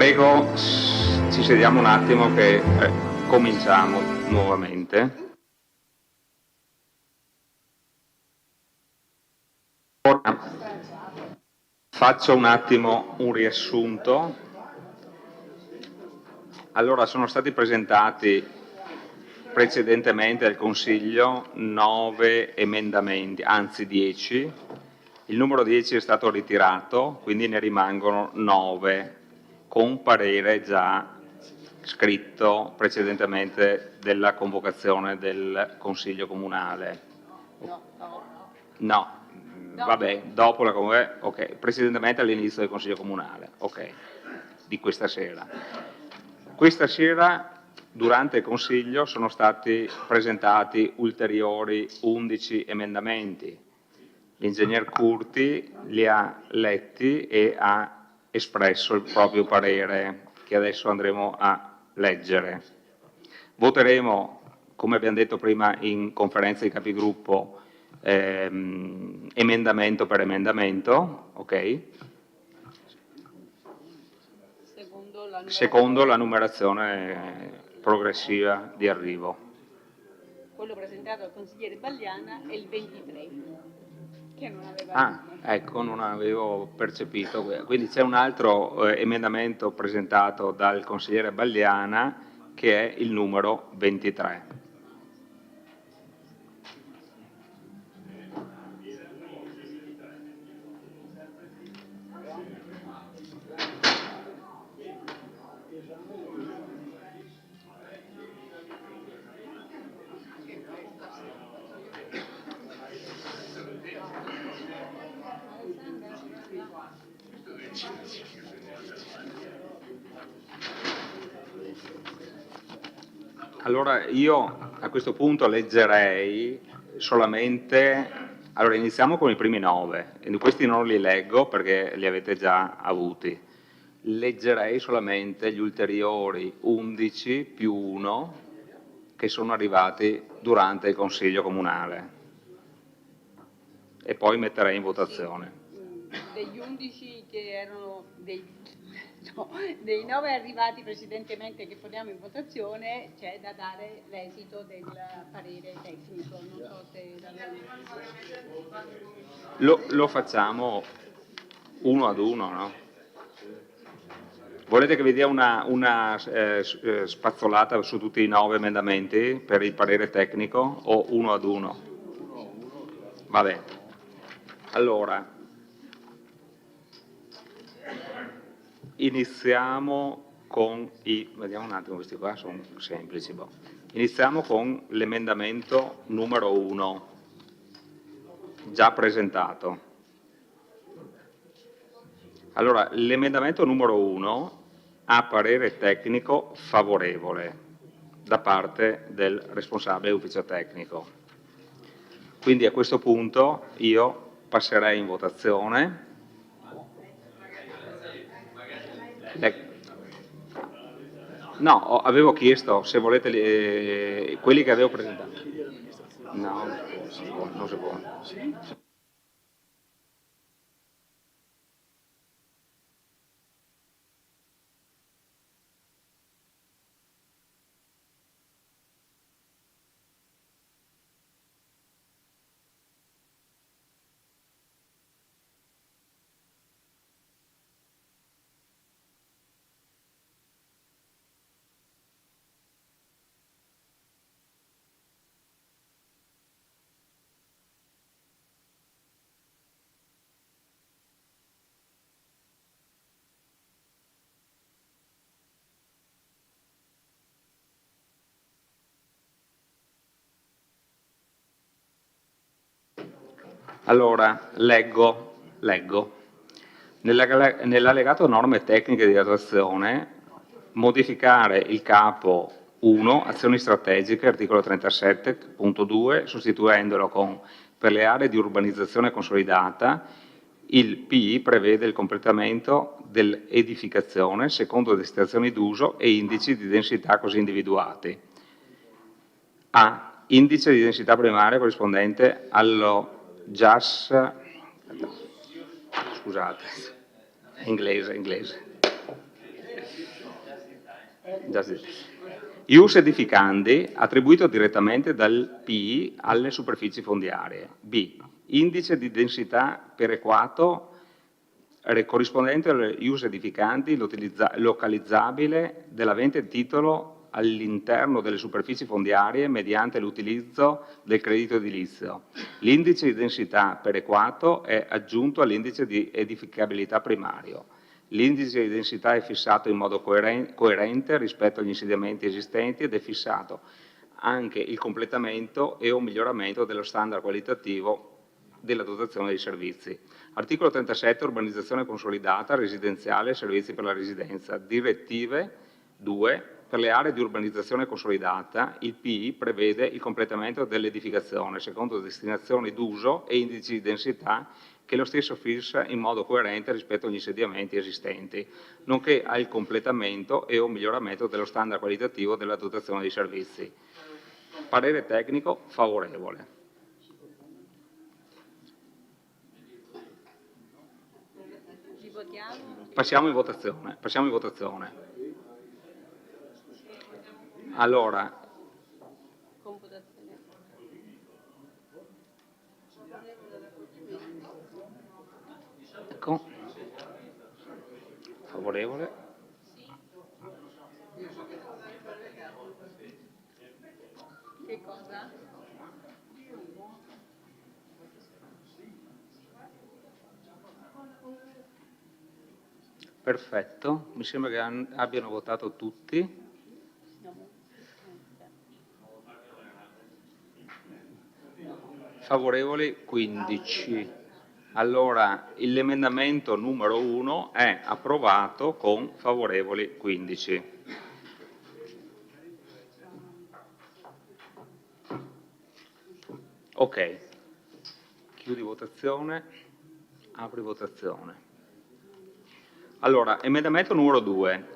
Prego, ci sediamo un attimo che cominciamo nuovamente. Faccio un attimo un riassunto. Allora, sono stati presentati precedentemente al Consiglio 9 emendamenti, anzi 10. Il numero 10 è stato ritirato, quindi ne rimangono 9, con parere già scritto precedentemente della convocazione del Consiglio Comunale. No, vabbè, dopo la convocazione, ok, precedentemente all'inizio del Consiglio Comunale, ok, di questa sera. Questa sera, durante il Consiglio, sono stati presentati ulteriori 11 emendamenti. L'ingegner Curti li ha letti e ha espresso il proprio parere, che adesso andremo a leggere. Voteremo, come abbiamo detto prima in conferenza di capigruppo, emendamento per emendamento, ok? Secondo la numerazione progressiva di arrivo. Quello presentato dal consigliere Bagliana è il 23, che non aveva... ecco, non avevo percepito. Quindi c'è un altro emendamento presentato dal consigliere Bagliana che è il numero 23. Allora io a questo punto leggerei solamente, allora iniziamo con i primi 9, e questi non li leggo perché li avete già avuti, leggerei solamente gli ulteriori 11 più 1 che sono arrivati durante il Consiglio Comunale e poi metterei in votazione. Degli 11 che erano dei 9 arrivati precedentemente che poniamo in votazione, c'è da dare l'esito del parere tecnico. Non so se lo facciamo uno ad uno, no? Volete che vi dia una spazzolata su tutti i 9 emendamenti per il parere tecnico o uno ad uno? Va bene. Allora, iniziamo con vediamo un attimo, questi qua sono semplici. Iniziamo con l'emendamento numero 1, già presentato. Allora, l'emendamento numero 1 ha parere tecnico favorevole da parte del responsabile ufficio tecnico. Quindi a questo punto io passerei in votazione. No, avevo chiesto se volete quelli che avevo presentato. No, non si può. Allora, leggo. Nell'allegato norme tecniche di attuazione, modificare il capo 1, azioni strategiche, articolo 37.2, sostituendolo con per le aree di urbanizzazione consolidata, il PI prevede il completamento dell'edificazione secondo destinazioni d'uso e indici di densità così individuati. A. Indice di densità primaria corrispondente allo JAS, scusate, inglese. Ius edificandi attribuito direttamente dal PI alle superfici fondiarie. B. Indice di densità perequato corrispondente alle use edificanti localizzabile dell'avente titolo all'interno delle superfici fondiarie mediante l'utilizzo del credito edilizio. L'indice di densità perequato è aggiunto all'indice di edificabilità primario. L'indice di densità è fissato in modo coerente rispetto agli insediamenti esistenti ed è fissato anche il completamento e o miglioramento dello standard qualitativo della dotazione dei servizi. Articolo 37, urbanizzazione consolidata, residenziale e servizi per la residenza. Direttive 2. Per le aree di urbanizzazione consolidata, il PI prevede il completamento dell'edificazione secondo destinazioni d'uso e indici di densità che lo stesso fissa in modo coerente rispetto agli insediamenti esistenti, nonché al completamento e o miglioramento dello standard qualitativo della dotazione dei servizi. Parere tecnico favorevole. Passiamo in votazione. Allora, ecco, favorevole. Che cosa? Perfetto, mi sembra che abbiano votato tutti. Favorevoli 15. Allora, l'emendamento numero 1 è approvato con favorevoli 15. Ok, chiudi votazione, apri votazione. Allora, emendamento numero 2.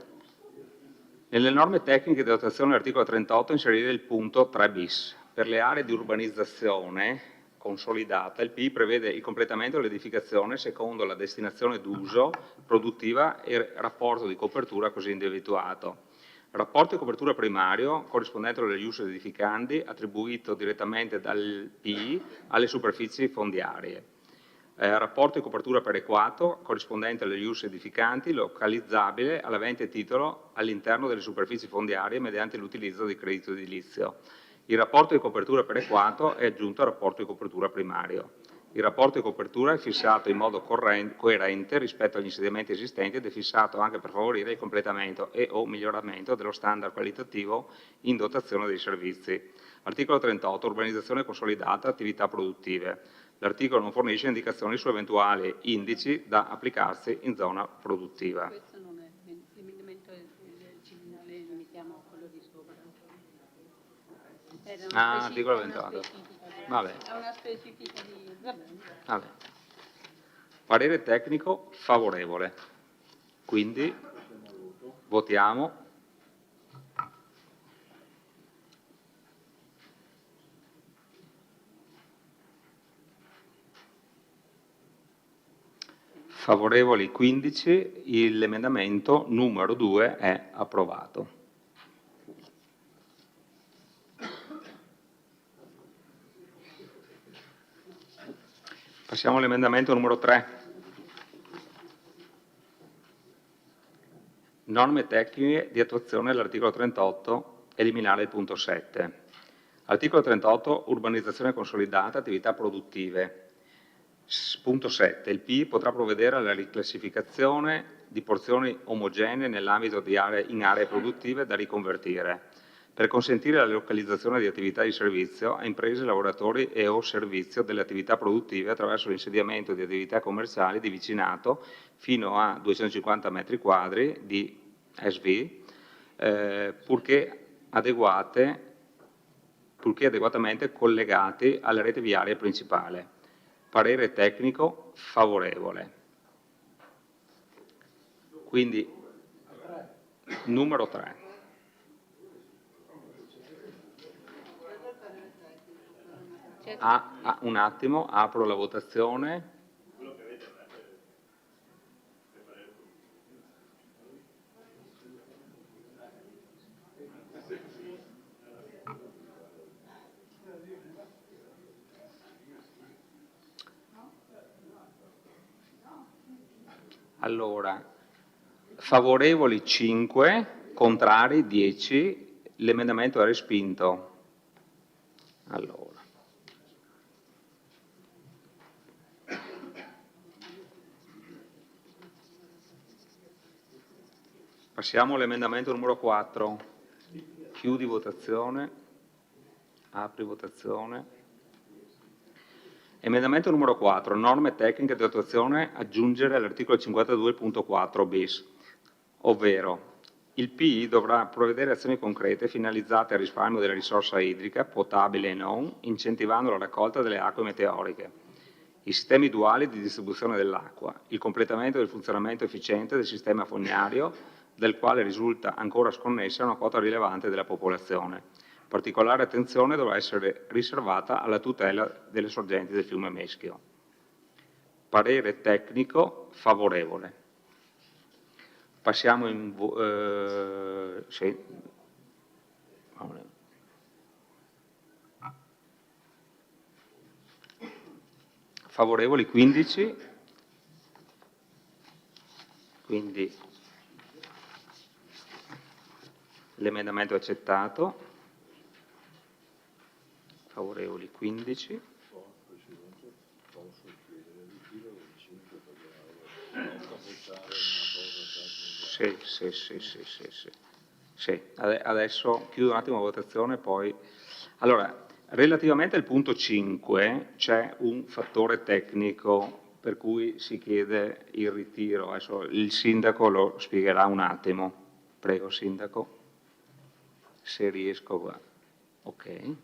Nelle norme tecniche di dotazione dell'articolo 38 inserire il punto 3 bis. Per le aree di urbanizzazione consolidata, il PI prevede il completamento dell'edificazione secondo la destinazione d'uso produttiva e rapporto di copertura così individuato. Rapporto di copertura primario corrispondente alle use edificanti attribuito direttamente dal PI alle superfici fondiarie. Rapporto di copertura perequato corrispondente alle use edificanti localizzabile all'avente titolo all'interno delle superfici fondiarie mediante l'utilizzo di credito edilizio. Il rapporto di copertura perequato è aggiunto al rapporto di copertura primario. Il rapporto di copertura è fissato in modo coerente rispetto agli insediamenti esistenti ed è fissato anche per favorire il completamento e o miglioramento dello standard qualitativo in dotazione dei servizi. Articolo 38. Urbanizzazione consolidata, attività produttive. L'articolo non fornisce indicazioni su eventuali indici da applicarsi in zona produttiva. Questo non è l'emendamento le limitiamo a quello di sopra. Articolo 28. Vabbè. È una specifica di... Vabbè. Parere tecnico favorevole. Quindi votiamo. Favorevoli 15, l'emendamento numero 2 è approvato. Passiamo all'emendamento numero 3. Norme tecniche di attuazione dell'articolo 38, eliminare il punto 7. Articolo 38, urbanizzazione consolidata, attività produttive. Punto 7. Il PI potrà provvedere alla riclassificazione di porzioni omogenee nell'ambito di aree produttive da riconvertire, per consentire la localizzazione di attività di servizio a imprese, lavoratori e o servizio delle attività produttive attraverso l'insediamento di attività commerciali di vicinato fino a 250 metri quadri di SV, purché adeguatamente collegati alla rete viaria principale. Parere tecnico favorevole. Quindi, numero 3. Un attimo, apro la votazione. Allora, favorevoli 5, contrari 10, l'emendamento è respinto. Allora. Passiamo all'emendamento numero 4. Chiudi votazione. Apri votazione. Emendamento numero 4. Norme tecniche di attuazione aggiungere all'articolo 52.4 bis, ovvero il PI dovrà provvedere azioni concrete finalizzate al risparmio della risorsa idrica, potabile e non, incentivando la raccolta delle acque meteoriche, i sistemi duali di distribuzione dell'acqua, il completamento del funzionamento efficiente del sistema fognario, del quale risulta ancora sconnessa una quota rilevante della popolazione. Particolare attenzione dovrà essere riservata alla tutela delle sorgenti del fiume Meschio. Parere tecnico favorevole. Passiamo in sì. Favorevoli 15, quindi l'emendamento è accettato. Favorevoli 15. Sì. Adesso chiudo un attimo la votazione, poi. Allora, relativamente al punto 5 c'è un fattore tecnico per cui si chiede il ritiro. Adesso il sindaco lo spiegherà un attimo. Prego, sindaco, se riesco qua. Ok.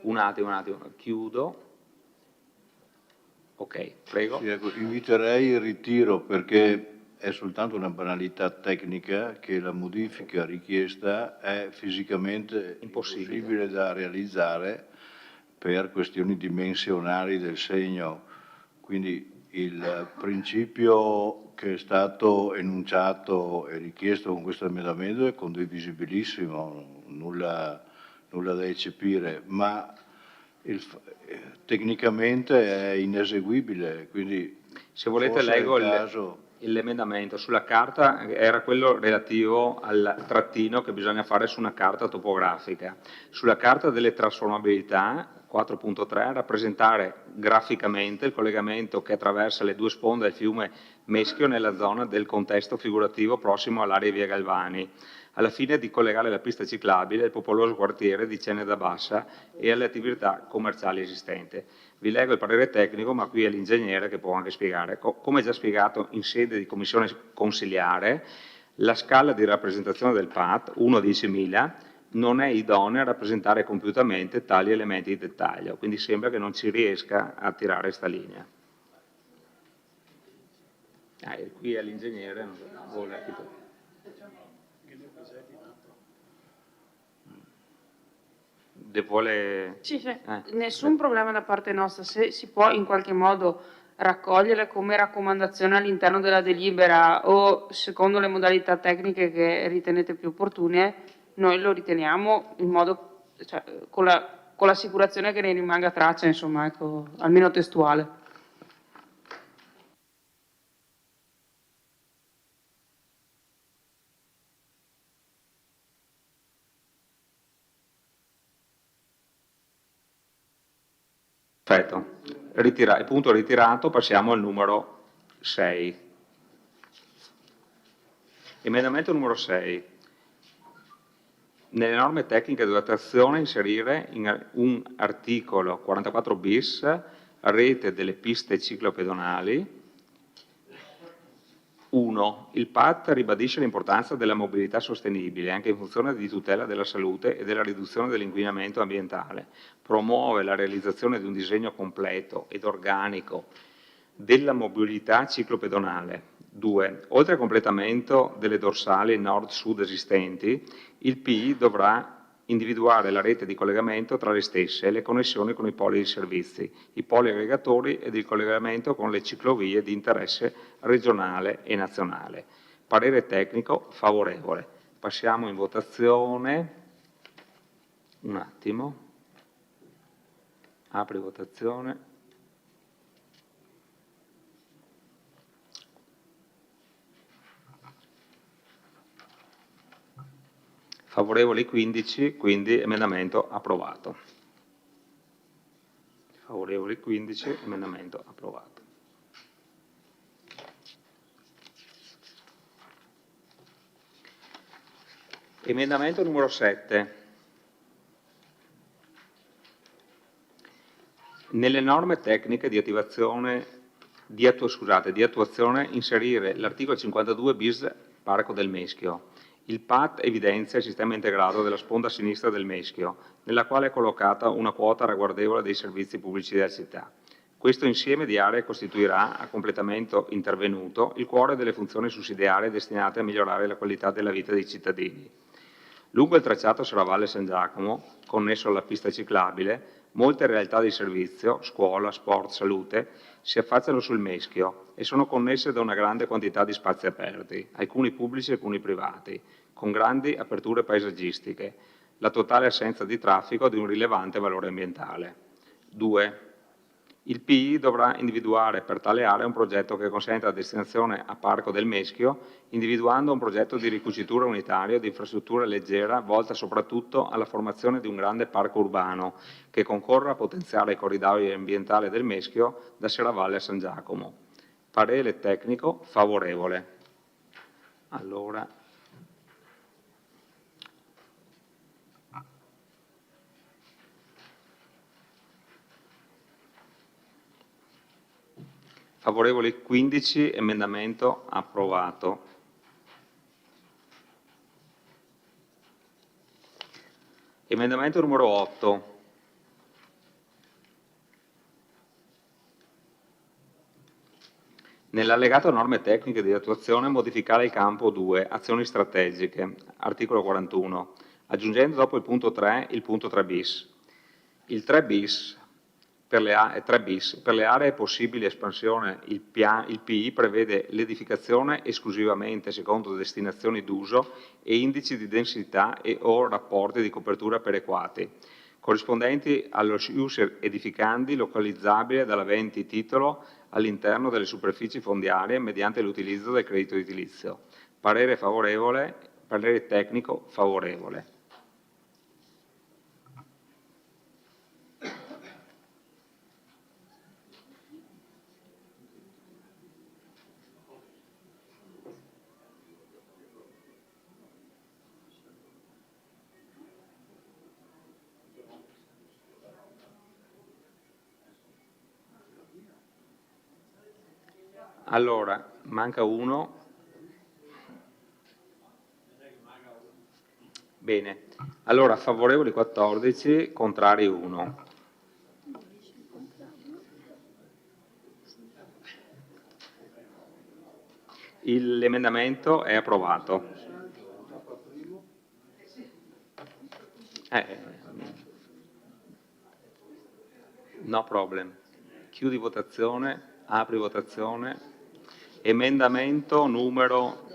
Un attimo, chiudo. Ok, prego. Sì, ecco, inviterei il ritiro perché è soltanto una banalità tecnica che la modifica richiesta è fisicamente impossibile da realizzare per questioni dimensionali del segno. Quindi il principio che è stato enunciato e richiesto con questo emendamento è condivisibilissimo, nulla da eccepire, ma tecnicamente è ineseguibile, quindi se volete leggo l'emendamento. Sulla carta era quello relativo al trattino che bisogna fare su una carta topografica. Sulla carta delle trasformabilità 4.3 rappresentare graficamente il collegamento che attraversa le due sponde del fiume Meschio nella zona del contesto figurativo prossimo all'area di via Galvani, alla fine di collegare la pista ciclabile al popoloso quartiere di Ceneda Bassa e alle attività commerciali esistenti. Vi leggo il parere tecnico, ma qui è l'ingegnere che può anche spiegare. Come già spiegato in sede di commissione consiliare, la scala di rappresentazione del PAT, 1/10.000, non è idonea a rappresentare compiutamente tali elementi di dettaglio, quindi sembra che non ci riesca a tirare questa linea. Qui è l'ingegnere, non vuole architetto. Sì. Nessun problema da parte nostra, se si può in qualche modo raccogliere come raccomandazione all'interno della delibera o secondo le modalità tecniche che ritenete più opportune, noi lo riteniamo in modo, cioè, con l'assicurazione che ne rimanga traccia, insomma, ecco, almeno testuale. Perfetto, il punto ritirato, passiamo al numero 6. Emendamento numero 6. Nelle norme tecniche di attuazione inserire in un articolo 44 bis rete delle piste ciclopedonali. 1. Il PAT ribadisce l'importanza della mobilità sostenibile anche in funzione di tutela della salute e della riduzione dell'inquinamento ambientale. Promuove la realizzazione di un disegno completo ed organico della mobilità ciclopedonale. 2. Oltre al completamento delle dorsali nord-sud esistenti, il PI dovrà individuare la rete di collegamento tra le stesse e le connessioni con i poli di servizi, i poli aggregatori ed il collegamento con le ciclovie di interesse regionale e nazionale. Parere tecnico favorevole. Passiamo in votazione. Un attimo. Apri votazione. Favorevoli 15, quindi emendamento approvato. Favorevoli 15, emendamento approvato. Emendamento numero 7. Nelle norme tecniche di attuazione inserire l'articolo 52 bis Parco del Meschio. Il PAT evidenzia il sistema integrato della sponda sinistra del Meschio, nella quale è collocata una quota ragguardevole dei servizi pubblici della città. Questo insieme di aree costituirà, a completamento intervenuto, il cuore delle funzioni sussidiarie destinate a migliorare la qualità della vita dei cittadini. Lungo il tracciato Serravalle San Giacomo, connesso alla pista ciclabile, molte realtà di servizio, scuola, sport, salute, si affacciano sul Meschio e sono connesse da una grande quantità di spazi aperti, alcuni pubblici e alcuni privati, con grandi aperture paesaggistiche, la totale assenza di traffico di un rilevante valore ambientale. 2. Il PI dovrà individuare per tale area un progetto che consenta la destinazione a Parco del Meschio, individuando un progetto di ricucitura unitario di infrastruttura leggera volta soprattutto alla formazione di un grande parco urbano che concorra a potenziare il corridoio ambientale del Meschio da Serravalle a San Giacomo. Parere tecnico favorevole. Allora, favorevoli 15, emendamento approvato. Emendamento numero 8. Nell'allegato norme tecniche di attuazione modificare il campo 2, azioni strategiche, articolo 41, aggiungendo dopo il punto 3 il punto 3 bis. Il 3 bis per le aree possibili espansione, il PI prevede l'edificazione esclusivamente secondo destinazioni d'uso e indici di densità e o rapporti di copertura perequati, corrispondenti allo use edificandi localizzabile dall'aventi titolo all'interno delle superfici fondiarie mediante l'utilizzo del credito edilizio. Parere favorevole, parere tecnico favorevole. Allora, manca uno. Bene, allora favorevoli 14, contrari 1. L'emendamento è approvato. No problem. Chiudi votazione, apri votazione. Emendamento numero...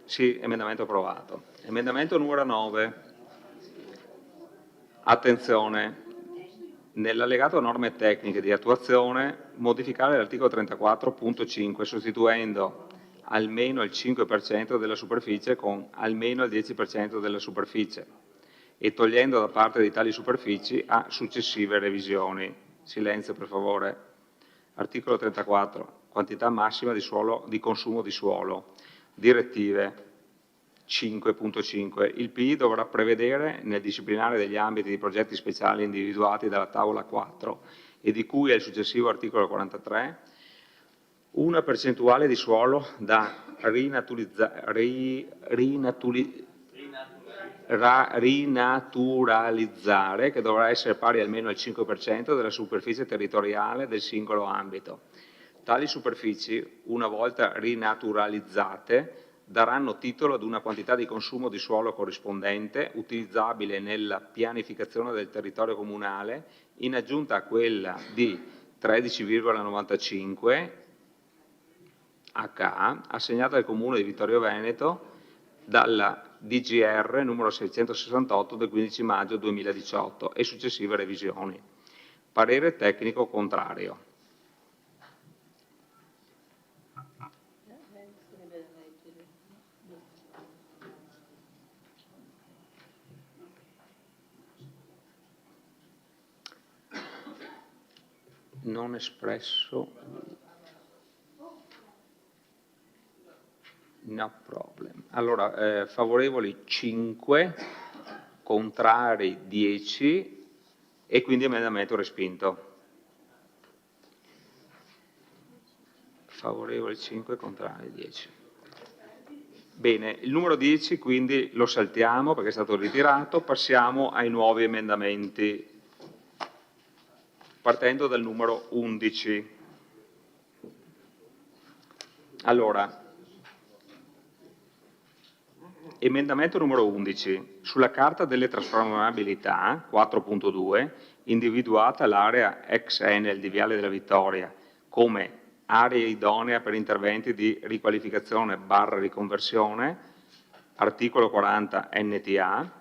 Sì, emendamento approvato. Emendamento numero 9. Attenzione. Nell'allegato norme tecniche di attuazione, modificare l'articolo 34.5 sostituendo almeno il 5% della superficie con almeno il 10% della superficie e togliendo da parte di tali superfici a successive revisioni. Silenzio per favore. Articolo 34. Quantità massima di consumo di suolo. Direttive 5.5. Il PI dovrà prevedere, nel disciplinare degli ambiti di progetti speciali individuati dalla tavola 4 e di cui è il successivo articolo 43, una percentuale di suolo da rinaturalizzare che dovrà essere pari almeno al 5% della superficie territoriale del singolo ambito. Tali superfici, una volta rinaturalizzate, daranno titolo ad una quantità di consumo di suolo corrispondente, utilizzabile nella pianificazione del territorio comunale, in aggiunta a quella di 13,95 ha assegnata al Comune di Vittorio Veneto dalla DGR numero 668 del 15 maggio 2018 e successive revisioni. Parere tecnico contrario. non espresso, no problem. Allora, favorevoli 5, contrari 10 e quindi emendamento respinto. Favorevoli 5, contrari 10. Bene, il numero 10 quindi lo saltiamo perché è stato ritirato, passiamo ai nuovi emendamenti, partendo dal numero 11. Allora, emendamento numero 11. Sulla carta delle trasformabilità 4.2, individuata l'area ex Enel di Viale della Vittoria come area idonea per interventi di riqualificazione / riconversione, articolo 40 NTA,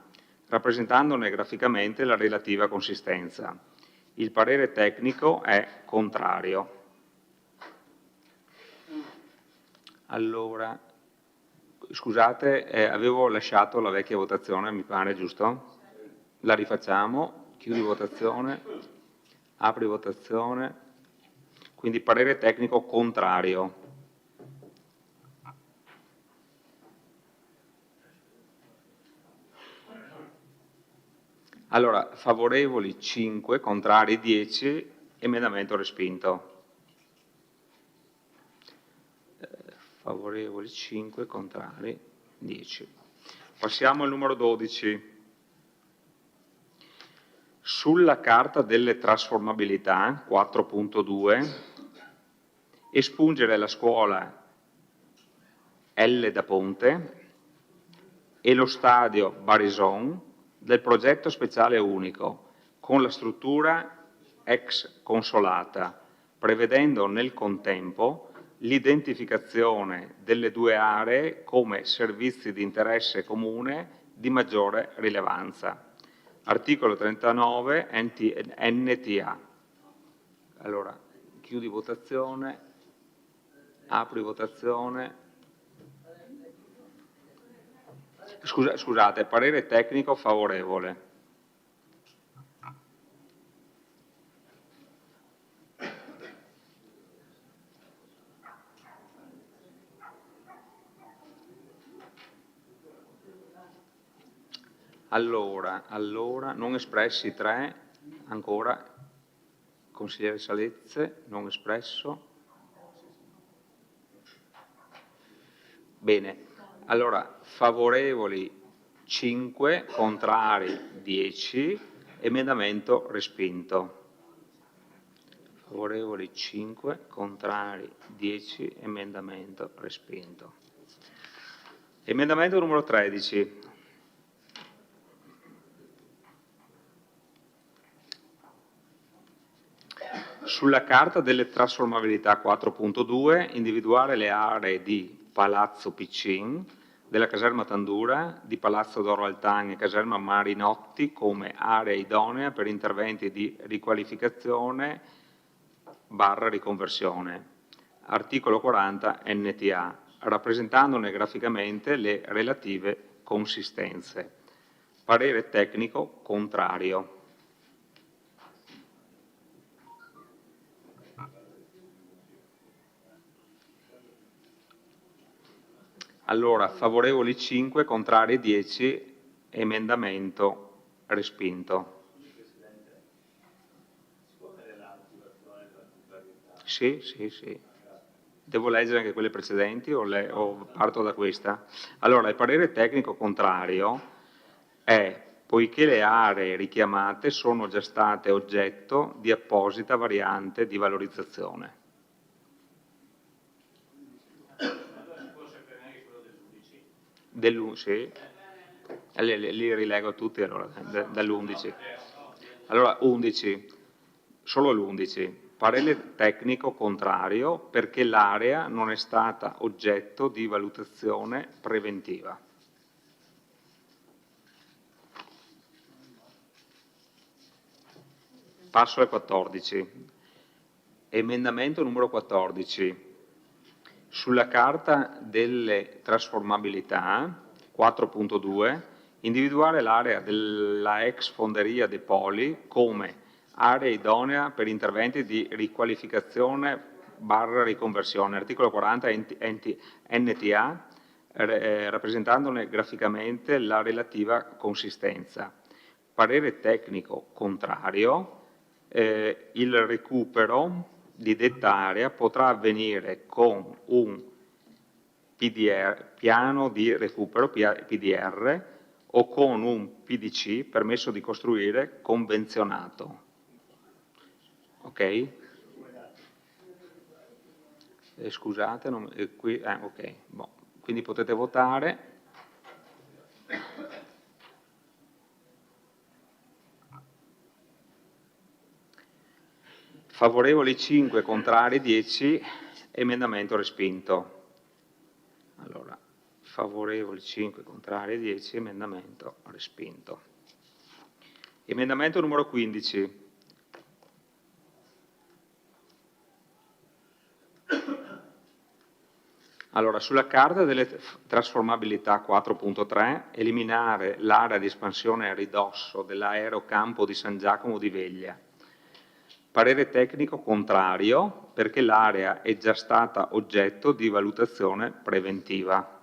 rappresentandone graficamente la relativa consistenza. Il parere tecnico è contrario. Allora, scusate, avevo lasciato la vecchia votazione, mi pare, giusto? La rifacciamo, chiudi votazione, apri votazione, quindi parere tecnico contrario. Allora, favorevoli 5, contrari 10, emendamento respinto. Favorevoli 5, contrari 10. Passiamo al numero 12. Sulla carta delle trasformabilità 4.2, espungere la scuola L da Ponte e lo stadio Barison del progetto speciale unico con la struttura ex consolata, prevedendo nel contempo l'identificazione delle due aree come servizi di interesse comune di maggiore rilevanza. Articolo 39 NTA. Allora, chiudi votazione, apri votazione. Scusate, parere tecnico favorevole. Allora, non espressi 3, ancora, consigliere Salezze, non espresso. Bene, allora, favorevoli 5, contrari 10, emendamento respinto. Favorevoli 5, contrari 10, emendamento respinto. Emendamento numero 13. Sulla carta delle trasformabilità 4.2, individuare le aree di Palazzo Piccin, della caserma Tandura, di Palazzo d'Oro Altagna e caserma Marinotti come area idonea per interventi di riqualificazione / riconversione. Articolo 40 NTA, rappresentandone graficamente le relative consistenze. Parere tecnico contrario. Allora, favorevoli 5, contrari 10, emendamento respinto. Sì. Devo leggere anche quelle precedenti o parto da questa? Allora, il parere tecnico contrario è poiché le aree richiamate sono già state oggetto di apposita variante di valorizzazione. Sì. Li rilego tutti allora, dall'11. Allora, 11, solo l'11. Parere tecnico contrario perché l'area non è stata oggetto di valutazione preventiva. Passo al 14. Emendamento numero 14. Sulla carta delle trasformabilità 4.2, individuare l'area della ex fonderia De Poli come area idonea per interventi di riqualificazione / riconversione, articolo 40 NTA, rappresentandone graficamente la relativa consistenza. Parere tecnico contrario. Il recupero di detta area potrà avvenire con un piano di recupero, PDR, o con un PDC, permesso di costruire, convenzionato. Ok? Scusate, qui, ok. Boh. Quindi potete votare. Favorevoli 5, contrari 10, emendamento respinto. Allora, favorevoli 5, contrari 10, emendamento respinto. Emendamento numero 15. Allora, sulla carta delle trasformabilità 4.3, eliminare l'area di espansione a ridosso dell'aerocampo di San Giacomo di Veglia. Parere tecnico contrario, perché l'area è già stata oggetto di valutazione preventiva.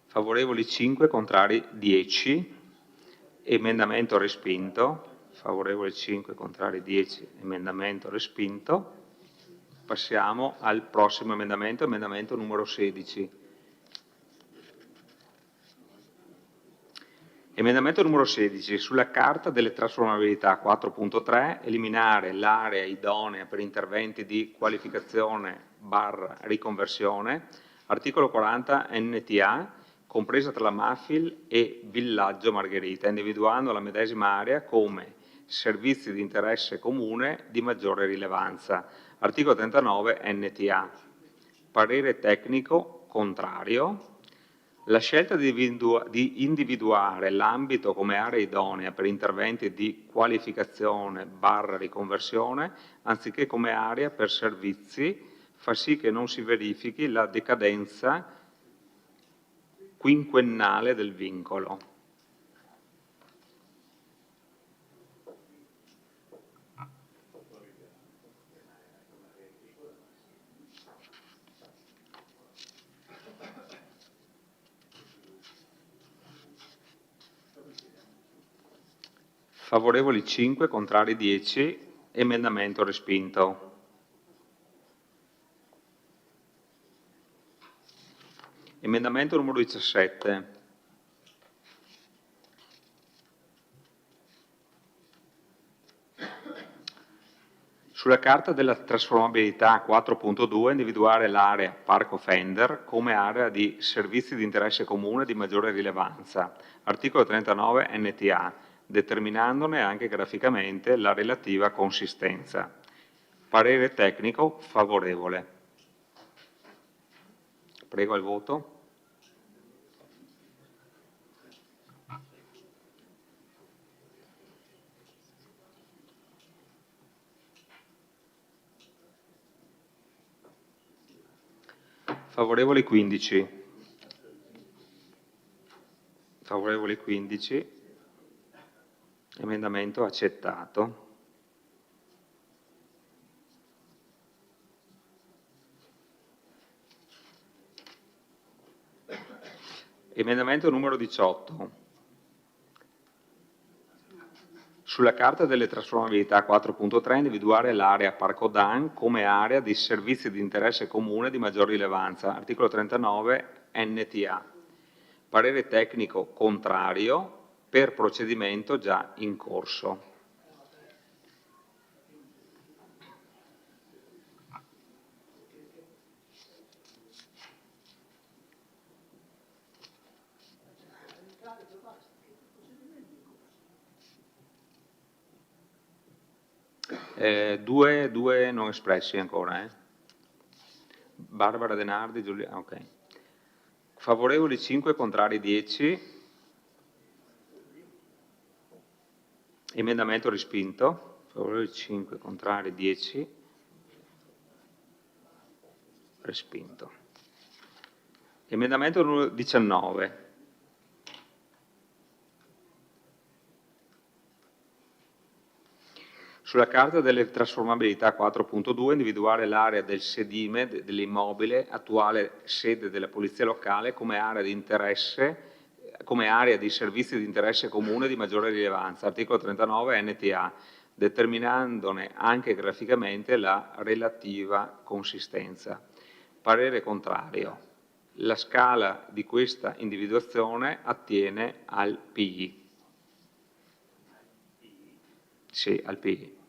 Favorevoli 5, contrari 10, emendamento respinto. Favorevoli 5, contrari 10, emendamento respinto. Passiamo al prossimo emendamento, emendamento numero 16. Emendamento numero 16, sulla carta delle trasformabilità 4.3, eliminare l'area idonea per interventi di qualificazione / riconversione, articolo 40 NTA, compresa tra la Mafil e Villaggio Margherita, individuando la medesima area come servizi di interesse comune di maggiore rilevanza. Articolo 39 NTA. Parere tecnico contrario. La scelta di individuare l'ambito come area idonea per interventi di qualificazione / riconversione, anziché come area per servizi, fa sì che non si verifichi la decadenza quinquennale del vincolo. Favorevoli 5, contrari 10, emendamento respinto. Emendamento numero 17. Sulla carta della trasformabilità 4.2 individuare l'area Parco Fender come area di servizi di interesse comune di maggiore rilevanza. Articolo 39 NTA, determinandone anche graficamente la relativa consistenza. Parere tecnico favorevole. Prego il voto. Favorevoli 15. Favorevoli 15. Emendamento accettato. Emendamento numero 18. Sulla carta delle trasformabilità 4.3 individuare l'area Parco Dan come area di servizi di interesse comune di maggior rilevanza. Articolo 39 NTA. Parere tecnico contrario per procedimento già in corso. Due non espressi ancora. Barbara De Nardi, Giulia, ok. Favorevoli 5, contrari 10. Emendamento respinto. favorevoli 5, contrari 10, respinto. Emendamento numero 19. Sulla carta delle trasformabilità 4.2 individuare l'area del sedime dell'immobile, attuale sede della Polizia Locale, come area di interesse, come area di servizi di interesse comune di maggiore rilevanza, articolo 39 NTA, determinandone anche graficamente la relativa consistenza. Parere contrario. La scala di questa individuazione attiene al PI. Sì, al PI.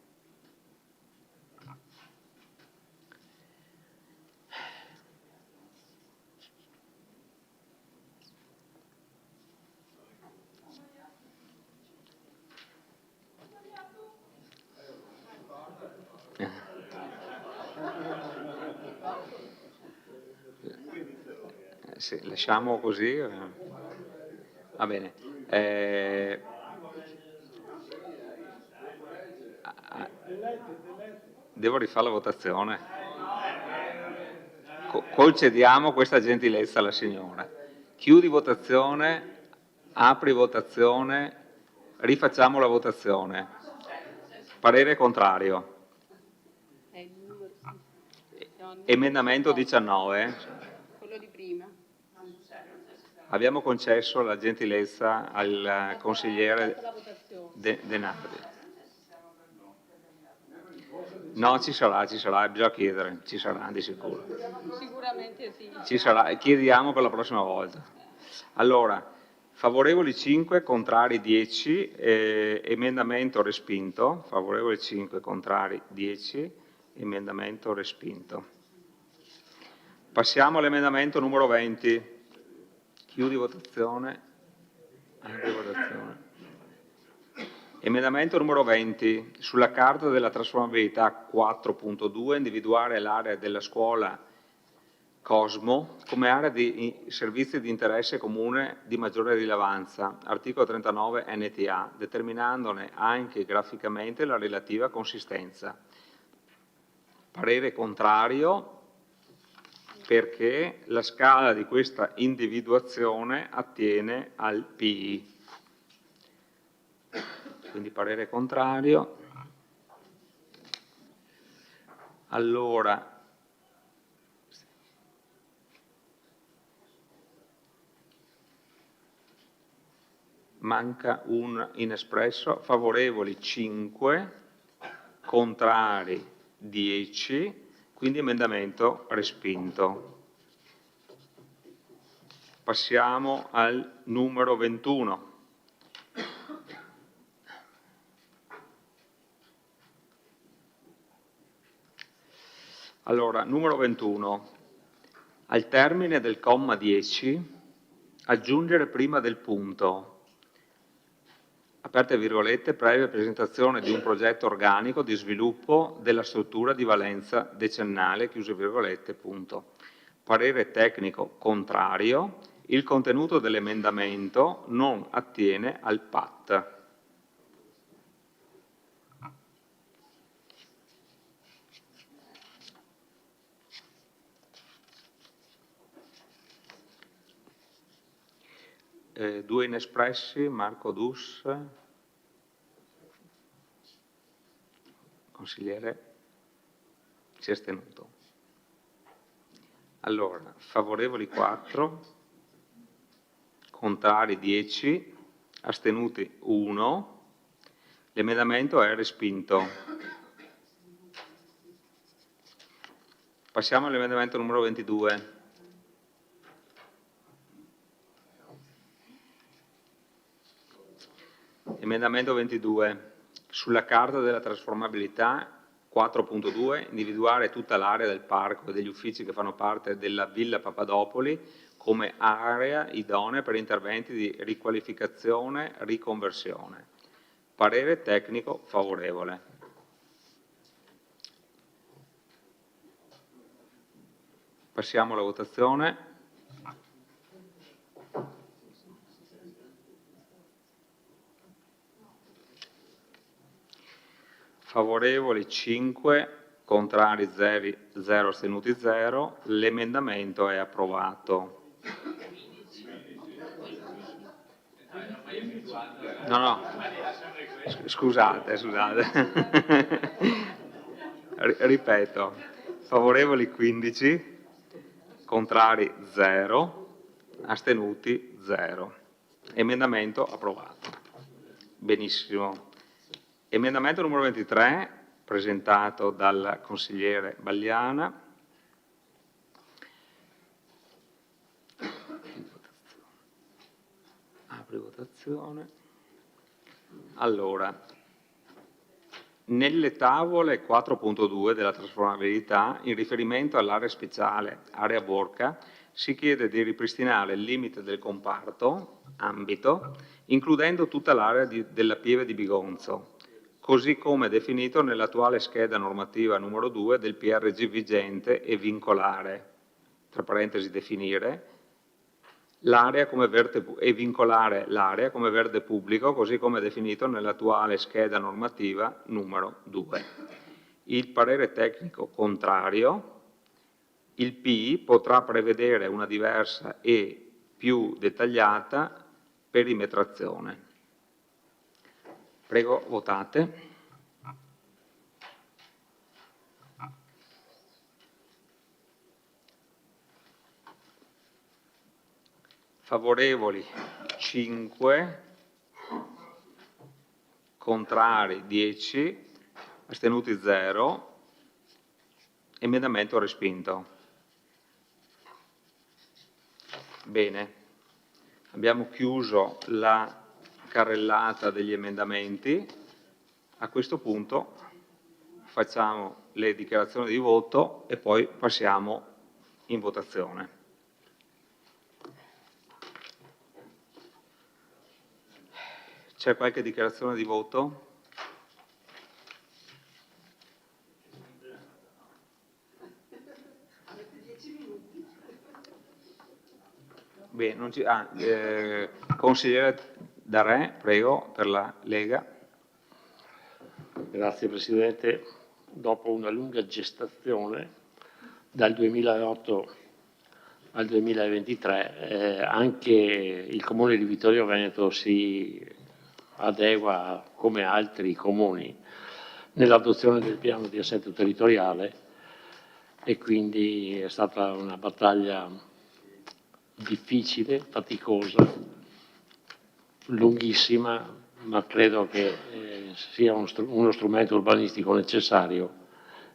Sì, lasciamo così. Va bene. Devo rifare la votazione. Concediamo questa gentilezza alla signora. Chiudi votazione, apri votazione, rifacciamo la votazione. Parere contrario. Emendamento 19. Quello di prima. Abbiamo concesso la gentilezza al consigliere De Nardi. No, ci sarà, bisogna chiedere, ci sarà di sicuro. Sicuramente sì. Ci sarà, chiediamo per la prossima volta. Allora, favorevoli 5, contrari 10, emendamento respinto. Favorevoli 5, contrari 10, emendamento respinto. Passiamo all'emendamento numero 20. Chiudi votazione. Apri votazione. Emendamento numero 20. Sulla carta della trasformabilità 4.2 individuare l'area della scuola Cosmo come area di servizi di interesse comune di maggiore rilevanza, articolo 39 NTA, determinandone anche graficamente la relativa consistenza. Parere contrario perché la scala di questa individuazione attiene al PI. Quindi parere contrario. Allora, manca un inespresso, favorevoli 5, contrari 10, quindi emendamento respinto. Passiamo al numero 21. Allora, numero 21. Al termine del comma 10, aggiungere prima del punto, aperte virgolette, previa presentazione di un progetto organico di sviluppo della struttura di valenza decennale, chiuse virgolette, punto. Parere tecnico contrario, il contenuto dell'emendamento non attiene al PAT. Due inespressi, Marco Dus, consigliere, si è astenuto. Allora, favorevoli 4, contrari 10, astenuti 1, l'emendamento è respinto. Passiamo all'emendamento numero 22. Emendamento 22. Sulla carta della trasformabilità 4.2 individuare tutta l'area del parco e degli uffici che fanno parte della Villa Papadopoli come area idonea per interventi di riqualificazione, riconversione. Parere tecnico favorevole. Passiamo alla votazione. Favorevoli 5, contrari 0, astenuti 0. L'emendamento è approvato. No, scusate. Ripeto, favorevoli 15, contrari 0, astenuti 0. Emendamento approvato. Benissimo. Emendamento numero 23, presentato dal consigliere Bagliana. Apri votazione. Allora, nelle tavole 4.2 della trasformabilità, in riferimento all'area speciale, area Borca, si chiede di ripristinare il limite del comparto, ambito, includendo tutta l'area della Pieve di Bigonzo, così come definito nell'attuale scheda normativa numero 2 del PRG vigente e vincolare, tra parentesi definire, l'area come verde e vincolare l'area come verde pubblico, così come definito nell'attuale scheda normativa numero 2. Il parere tecnico contrario. Il P potrà prevedere una diversa e più dettagliata perimetrazione. Prego, votate. Favorevoli 5, contrari 10, astenuti 0, emendamento respinto. Bene, abbiamo chiuso la carrellata degli emendamenti. A questo punto facciamo le dichiarazioni di voto e poi passiamo in votazione. C'è qualche dichiarazione di voto? Bene, non ci... consigliere Darè, prego, per la Lega. Grazie Presidente. Dopo una lunga gestazione, dal 2008 al 2023, anche il Comune di Vittorio Veneto si adegua, come altri comuni, nell'adozione del piano di assetto territoriale, e quindi è stata una battaglia difficile, faticosa, lunghissima, ma credo che sia uno strumento urbanistico necessario,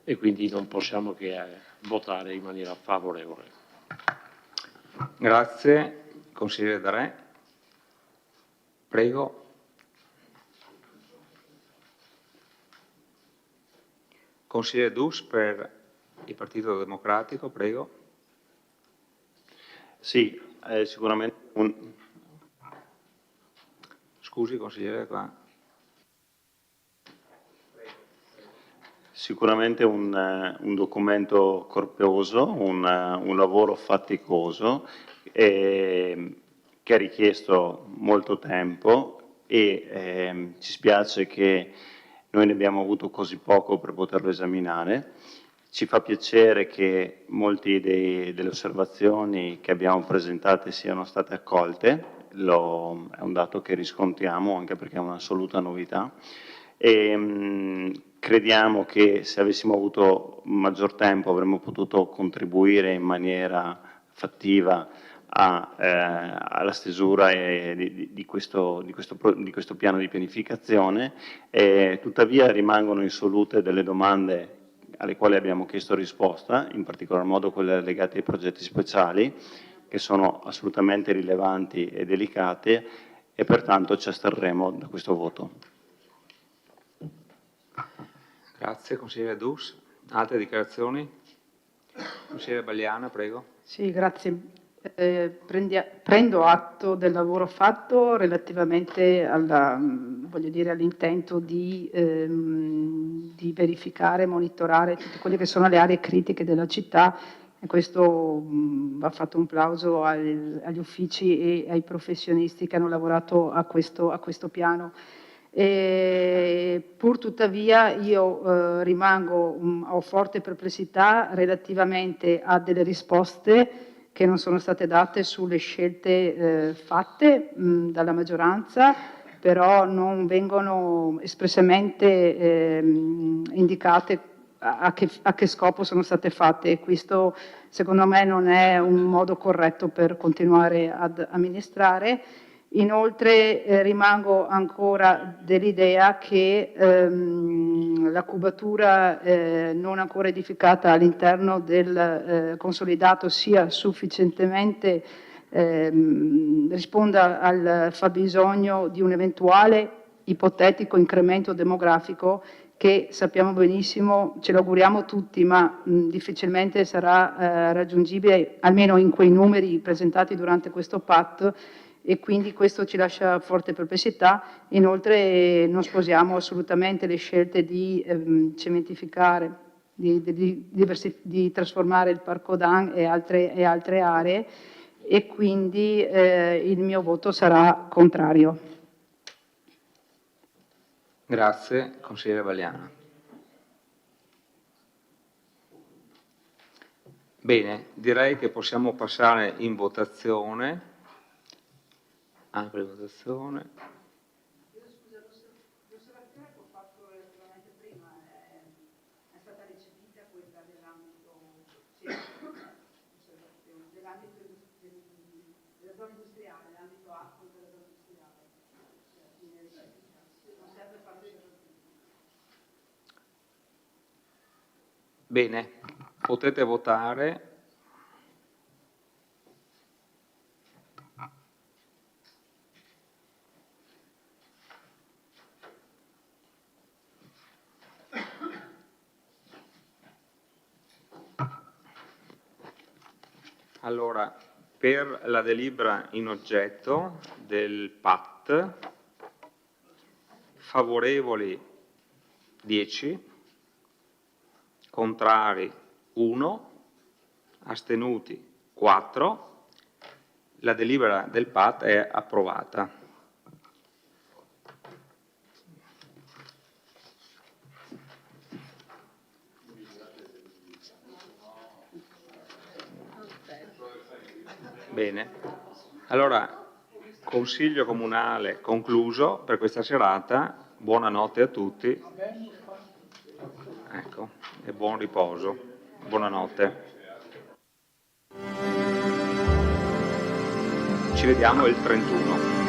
e quindi non possiamo che votare in maniera favorevole. Grazie. Consigliere Darè. Prego. Consigliere Dus per il Partito Democratico, prego. Sì, sicuramente Scusi, consigliere, qua. Sicuramente un documento corposo, un lavoro faticoso che ha richiesto molto tempo e ci spiace che noi ne abbiamo avuto così poco per poterlo esaminare. Ci fa piacere che molte delle osservazioni che abbiamo presentate siano state accolte, è un dato che riscontriamo anche perché è un'assoluta novità. Crediamo che se avessimo avuto maggior tempo avremmo potuto contribuire in maniera fattiva alla stesura di questo piano di pianificazione. Tuttavia rimangono insolute delle domande alle quali abbiamo chiesto risposta, in particolar modo quelle legate ai progetti speciali, che sono assolutamente rilevanti e delicate, e pertanto ci asterremo da questo voto. Grazie, consigliere Dus. Altre dichiarazioni? Consigliere Bagliana, prego. Sì, grazie. Prendo atto del lavoro fatto relativamente all'intento di verificare, monitorare tutte quelle che sono le aree critiche della città, e questo va fatto un plauso agli uffici e ai professionisti che hanno lavorato a questo piano. Pur tuttavia io ho forte perplessità relativamente a delle risposte che non sono state date sulle scelte fatte dalla maggioranza, però non vengono espressamente indicate a che scopo sono state fatte, e questo secondo me non è un modo corretto per continuare ad amministrare. Inoltre rimango ancora dell'idea che la cubatura non ancora edificata all'interno del consolidato sia sufficientemente risponda al fabbisogno di un eventuale ipotetico incremento demografico che sappiamo benissimo, ce lo auguriamo tutti, ma difficilmente sarà raggiungibile, almeno in quei numeri presentati durante questo PAT, e quindi questo ci lascia forte perplessità. Inoltre non sposiamo assolutamente le scelte di cementificare, di trasformare il Parco Dan e altre aree, e quindi il mio voto sarà contrario. Grazie, consigliere Valiana. Bene, direi che possiamo passare in votazione. Apre votazione. L'osservazione che ho fatto relativamente prima è stata recepita, questa dell'ambito della zona industriale, l'ambito acqua della zona industriale. Non serve fare Bene, potete votare. Allora, per la delibera in oggetto del PAT, favorevoli 10, contrari 1, astenuti 4, la delibera del PAT è approvata. Bene, allora Consiglio Comunale concluso per questa serata, buonanotte a tutti, ecco, e buon riposo, buonanotte. Ci vediamo il 31.